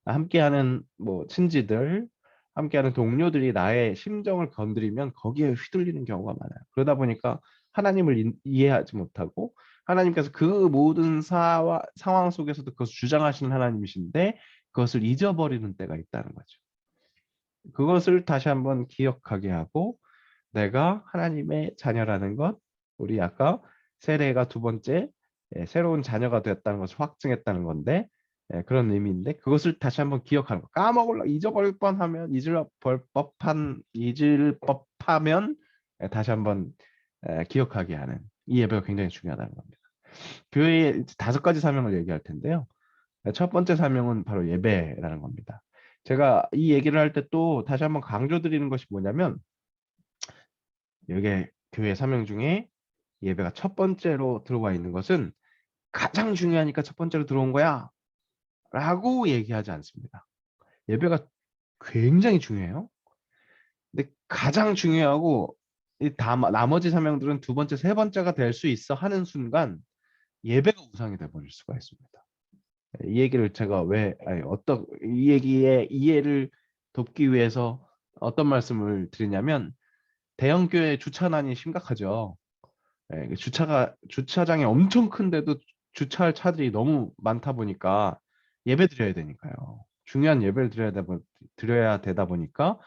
함께하는 뭐 친지들, 함께하는 동료들이 나의 심정을 건드리면 거기에 휘둘리는 경우가 많아요. 그러다 보니까 하나님을 이해하지 못하고 하나님께서 그 모든 상황 속에서도 그것을 주장하시는 하나님이신데 그것을 잊어버리는 때가 있다는 거죠. 그것을 다시 한번 기억하게 하고 내가 하나님의 자녀라는 것, 우리 아까 세례가 두 번째 새로운 자녀가 되었다는 것을 확증했다는 건데 그런 의미인데 그것을 다시 한번 기억하는 거. 잊어버릴 뻔하면 잊을 법하면 다시 한번 기억하게 하는 이 예배가 굉장히 중요하다는 겁니다. 교회의 5가지 사명을 얘기할 텐데요. 첫 번째 사명은 바로 예배라는 겁니다. 제가 이 얘기를 할 때 또 다시 한번 강조드리는 것이 뭐냐면 여기에 교회 사명 중에 예배가 첫 번째로 들어와 있는 것은 가장 중요하니까 첫 번째로 들어온 거야 라고 얘기하지 않습니다. 예배가 굉장히 중요해요. 근데 가장 중요하고 나머지 사명들은 두 번째, 세 번째가 될 수 있어 하는 순간 예배가 우상이 돼버릴 수가 있습니다. 이 얘기를 제가 이 얘기의 이해를 돕기 위해서 어떤 말씀을 드리냐면 대형 교회 주차난이 심각하죠. 주차장이 엄청 큰데도 주차할 차들이 너무 많다 보니까 예배 드려야 되니까요. 중요한 예배를 드려야 되다 보니까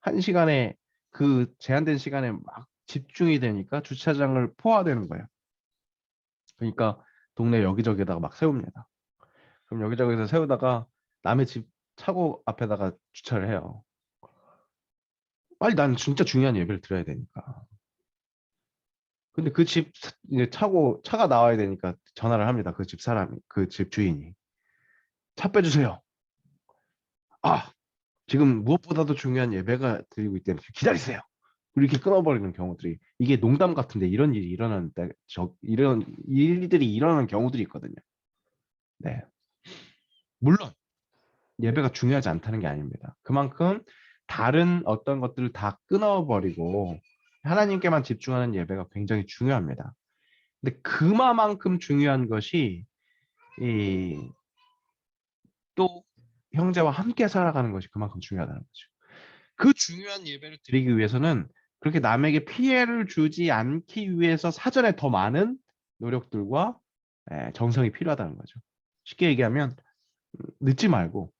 한 시간에 그 제한된 시간에 막 집중이 되니까 주차장을 포화되는 거예요. 그러니까 동네 여기저기다가 막 세웁니다. 그럼 여기저기서 세우다가 남의 집 차고 앞에다가 주차를 해요. 빨리 난 진짜 중요한 예배를 드려야 되니까. 근데 그 집 이제 차가 나와야 되니까 전화를 합니다. 그 집 사람이, 그 집 주인이. 차 빼주세요. 아, 지금 무엇보다도 중요한 예배가 드리고 있기 때문에 기다리세요. 이렇게 끊어버리는 경우들이 이게 농담 같은데 이런 일이 일어나는 때, 이런 일들이 일어나는 경우들이 있거든요. 네. 물론 예배가 중요하지 않다는 게 아닙니다. 그만큼 다른 어떤 것들을 다 끊어버리고 하나님께만 집중하는 예배가 굉장히 중요합니다. 근데 그만큼 중요한 것이 또 형제와 함께 살아가는 것이 그만큼 중요하다는 거죠. 그 중요한 예배를 드리기 위해서는 그렇게 남에게 피해를 주지 않기 위해서 사전에 더 많은 노력들과 정성이 필요하다는 거죠. 쉽게 얘기하면 늦지 말고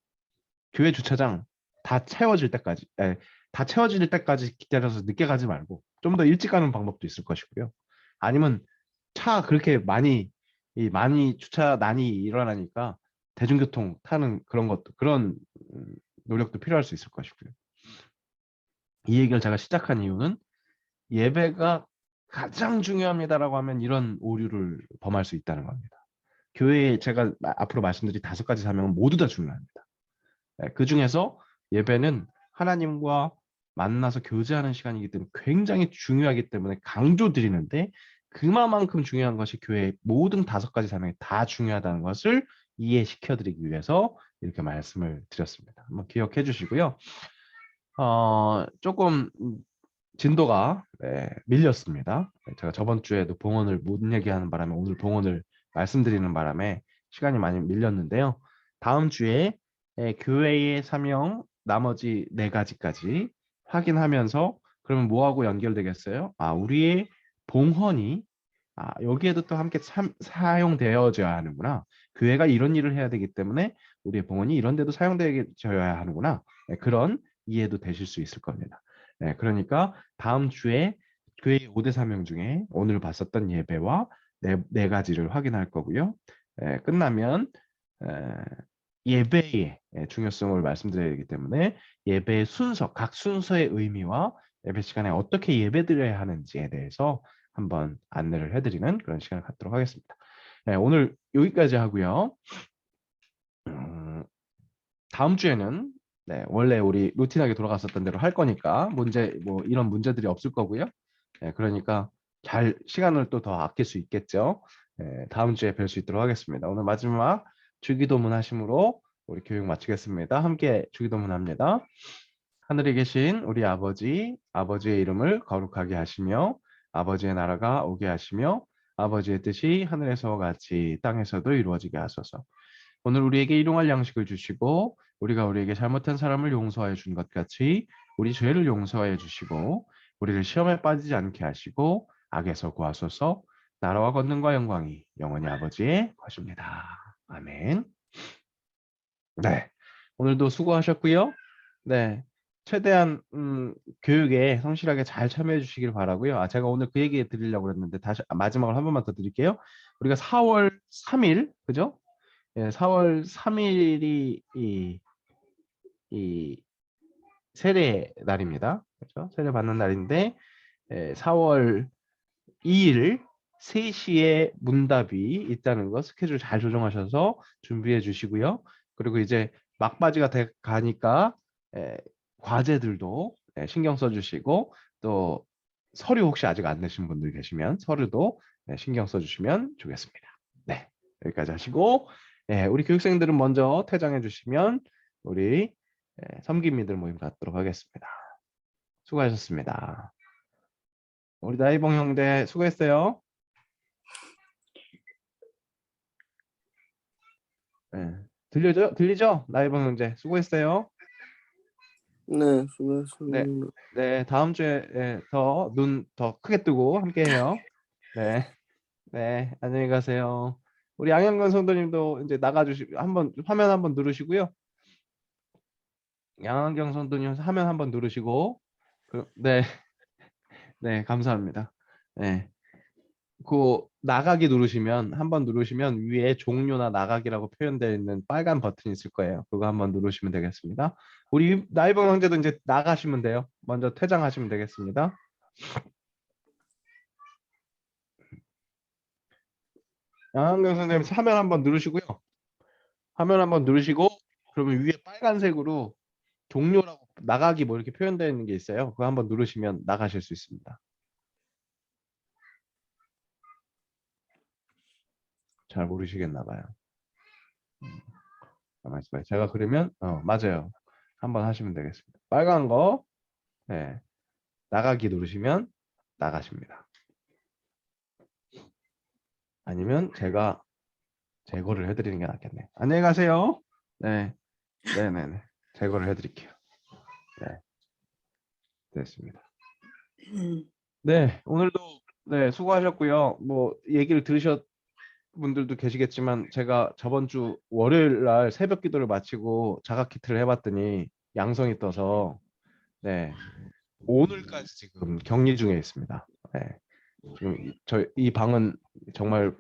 교회 주차장 다 채워질 때까지 기다려서 늦게 가지 말고 좀 더 일찍 가는 방법도 있을 것이고요. 아니면 차 그렇게 많이 주차난이 일어나니까 대중교통 타는 그런 노력도 필요할 수 있을 것이고요. 이 얘기를 제가 시작한 이유는 예배가 가장 중요합니다라고 하면 이런 오류를 범할 수 있다는 겁니다. 교회에 제가 앞으로 말씀드릴 5가지 사명은 모두 다 중요합니다. 그 중에서 예배는 하나님과 만나서 교제하는 시간이기 때문에 굉장히 중요하기 때문에 강조드리는데 그만큼 중요한 것이 교회의 모든 5가지 사명이 다 중요하다는 것을 이해시켜드리기 위해서 이렇게 말씀을 드렸습니다. 한번 기억해 주시고요. 조금 진도가 밀렸습니다. 제가 저번 주에도 봉헌을 못 얘기하는 바람에 오늘 봉헌을 말씀드리는 바람에 시간이 많이 밀렸는데요. 다음 주에 교회의 사명 나머지 4가지까지 확인하면서 그러면 뭐하고 연결되겠어요? 우리의 봉헌이 여기에도 또 함께 사용되어져야 하는구나. 교회가 이런 일을 해야 되기 때문에 우리의 봉헌이 이런 데도 사용되어야 하는구나. 그런 이해도 되실 수 있을 겁니다. 그러니까 다음 주에 교회 5대 사명 중에 오늘 봤었던 예배와 네 가지를 확인할 거고요. 끝나면 예배의 중요성을 말씀드려야 되기 때문에 예배의 순서, 각 순서의 의미와 예배 시간에 어떻게 예배드려야 하는지에 대해서 한번 안내를 해드리는 그런 시간을 갖도록 하겠습니다. 오늘 여기까지 하고요. 다음 주에는 원래 우리 루틴하게 돌아갔었던 대로 할 거니까 이런 문제들이 없을 거고요. 그러니까 잘 시간을 또 더 아낄 수 있겠죠. 다음 주에 뵐 수 있도록 하겠습니다. 오늘 마지막 주기도문 하심으로 우리 교육 마치겠습니다. 함께 주기도문 합니다. 하늘에 계신 우리 아버지, 아버지의 이름을 거룩하게 하시며 아버지의 나라가 오게 하시며 아버지의 뜻이 하늘에서와 같이 땅에서도 이루어지게 하소서. 오늘 우리에게 일용할 양식을 주시고 우리가 우리에게 잘못한 사람을 용서하여 준 것 같이 우리 죄를 용서하여 주시고 우리를 시험에 빠지지 않게 하시고 악에서 구하소서. 나라와 권능과 영광이 영원히 아버지의 것입니다. 아멘. 네, 오늘도 수고하셨고요. 네, 최대한 교육에 성실하게 잘 참여해 주시길 바라고요. 제가 오늘 그 얘기 드리려고 했는데 다시 마지막으로 한 번만 더 드릴게요. 우리가 4월 3일, 그죠? 4월 3일이 이 세례 날입니다. 그렇죠? 세례 받는 날인데 4월 2일 3시에 문답이 있다는 거 스케줄 잘 조정하셔서 준비해 주시고요. 그리고 이제 막바지가 가니까 과제들도 신경 써주시고 또 서류 혹시 아직 안 내신 분들 계시면 서류도 신경 써주시면 좋겠습니다. 네, 여기까지 하시고 우리 교육생들은 먼저 퇴장해 주시면 우리 섬김이들 모임 갖도록 하겠습니다. 수고하셨습니다. 우리 나이봉 형제 수고했어요. 들리죠? 나이봉 형제 수고했어요. 네, 네, 수고하셨습니다. 네, 다음 주에 눈 더 크게 뜨고 함께해요. 네, 네, 안녕히 가세요. 우리 양현건 성도님도 이제 한번 화면 한번 누르시고요. 양현경 성도님 화면 한번 누르시고, 네, 네, 감사합니다. 네, 그 나가기 누르시면 한번 누르시면 위에 종료나 나가기라고 표현되어 있는 빨간 버튼이 있을 거예요. 그거 한번 누르시면 되겠습니다. 우리 나이봉 형제도 이제 나가시면 돼요. 먼저 퇴장하시면 되겠습니다. 양한경 선생님 화면 한번 누르시고요. 화면 한번 누르시고 그러면 위에 빨간색으로 종료라고 나가기 뭐 이렇게 표현되어 있는 게 있어요. 그거 한번 누르시면 나가실 수 있습니다. 잘 모르시겠나 봐요. 가만히 있어봐요. 제가 그러면 맞아요. 한번 하시면 되겠습니다. 빨간 거 나가기 누르시면 나가십니다. 아니면 제가 제거를 해드리는 게 낫겠네요. 안녕히 가세요. 네, 네네네. 제거를 해드릴게요. 네, 됐습니다. 네, 오늘도 수고하셨고요. 뭐 얘기를 들으셨 분들도 계시겠지만 제가 저번 주 월요일 날 새벽 기도를 마치고 자가 키트를 해봤더니 양성이 떠서 오늘까지 지금 격리 중에 있습니다. 지금 이 방은 정말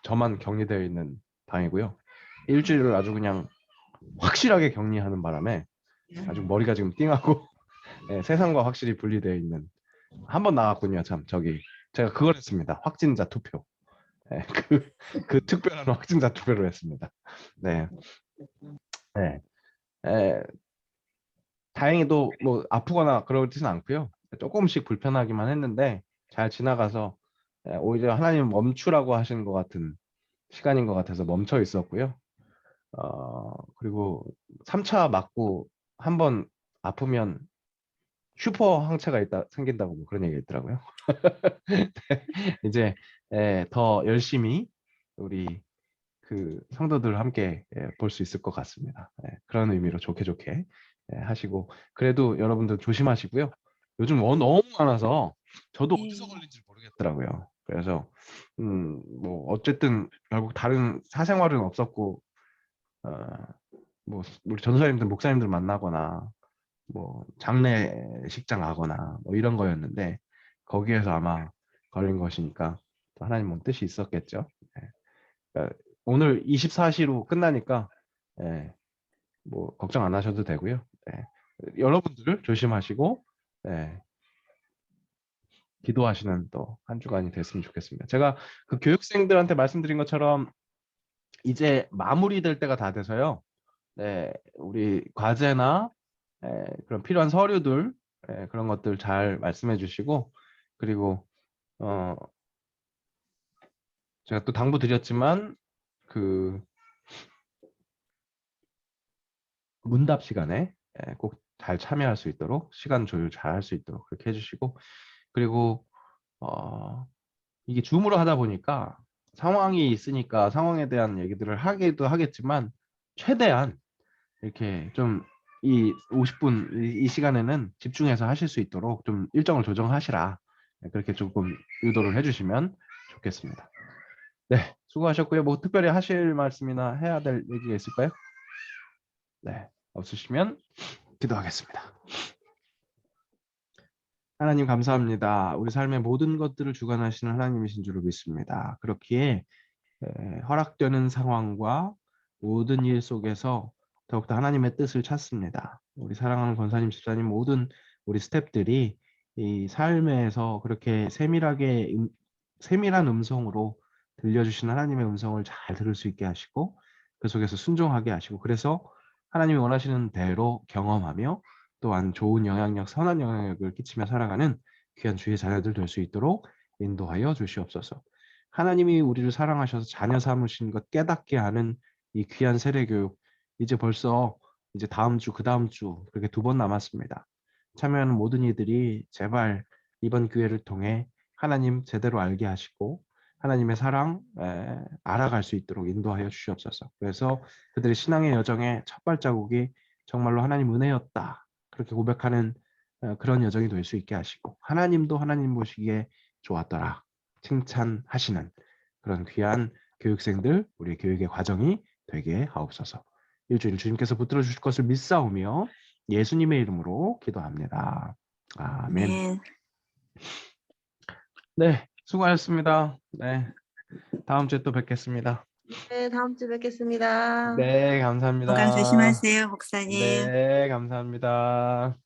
저만 격리되어 있는 방이고요. 일주일을 아주 그냥 확실하게 격리하는 바람에 아주 머리가 지금 띵하고 세상과 확실히 분리되어 있는 한 번 나왔군요. 참 제가 그걸 했습니다. 확진자 투표. 그 특별한 확진자 투표를 했습니다. 네. 다행히도 뭐 아프거나 그러지는 않고요. 조금씩 불편하기만 했는데 잘 지나가서 오히려 하나님 멈추라고 하시는 것 같은 시간인 것 같아서 멈춰 있었고요. 그리고 3차 맞고 한 번 아프면 슈퍼 항체가 생긴다고 뭐 그런 얘기가 있더라고요. 이제 더 열심히 우리 그 성도들 함께 볼 수 있을 것 같습니다. 그런 의미로 좋게 하시고 그래도 여러분들 조심하시고요. 요즘 너무 많아서 저도 어디서 걸린지 모르겠더라고요. 그래서 뭐 어쨌든 결국 다른 사생활은 없었고 뭐 우리 전도사님들 목사님들 만나거나 뭐 장례식장 가거나 뭐 이런 거였는데 거기에서 아마 걸린 것이니까 또 하나님은 뜻이 있었겠죠. 그러니까 오늘 24시로 끝나니까 뭐 걱정 안 하셔도 되고요. 여러분들 조심하시고 기도하시는 또 한 주간이 됐으면 좋겠습니다. 제가 그 교육생들한테 말씀드린 것처럼 이제 마무리될 때가 다 돼서요. 우리 과제나 그런 필요한 서류들 그런 것들 잘 말씀해 주시고 그리고 제가 또 당부 드렸지만 그 문답 시간에 꼭 잘 참여할 수 있도록 시간 조율 잘 할 수 있도록 그렇게 해주시고 그리고 이게 줌으로 하다 보니까 상황이 있으니까 상황에 대한 얘기들을 하기도 하겠지만 최대한 이렇게 좀 이 50분 이 시간에는 집중해서 하실 수 있도록 좀 일정을 조정하시라 그렇게 조금 유도를 해주시면 좋겠습니다. 네, 수고하셨고요. 뭐 특별히 하실 말씀이나 해야 될 얘기가 있을까요? 네, 없으시면 기도하겠습니다. 하나님 감사합니다. 우리 삶의 모든 것들을 주관하시는 하나님이신 줄을 믿습니다. 그렇기에 허락되는 상황과 모든 일 속에서 더욱더 하나님의 뜻을 찾습니다. 우리 사랑하는 권사님, 집사님 모든 우리 스태프들이 이 삶에서 그렇게 세밀한 음성으로 들려주신 하나님의 음성을 잘 들을 수 있게 하시고 그 속에서 순종하게 하시고 그래서 하나님이 원하시는 대로 경험하며 또한 좋은 영향력, 선한 영향력을 끼치며 살아가는 귀한 주의 자녀들 될 수 있도록 인도하여 주시옵소서. 하나님이 우리를 사랑하셔서 자녀 삼으신 것 깨닫게 하는 이 귀한 세례교육 이제 벌써 이제 다음 주, 그 다음 주 그렇게 2번 남았습니다. 참여하는 모든 이들이 제발 이번 기회를 통해 하나님 제대로 알게 하시고 하나님의 사랑 알아갈 수 있도록 인도하여 주시옵소서. 그래서 그들의 신앙의 여정의 첫 발자국이 정말로 하나님 은혜였다. 그렇게 고백하는 그런 여정이 될 수 있게 하시고 하나님도 하나님 보시기에 좋았더라. 칭찬하시는 그런 귀한 교육생들 우리 교육의 과정이 되게 하옵소서. 일주일 주님께서 붙들어 주실 것을 믿사오며 예수님의 이름으로 기도합니다. 아멘. 네. 네, 수고하셨습니다. 네, 다음 주에 또 뵙겠습니다. 네, 다음 주 뵙겠습니다. 네, 감사합니다. 건강 조심하세요, 목사님. 네, 감사합니다.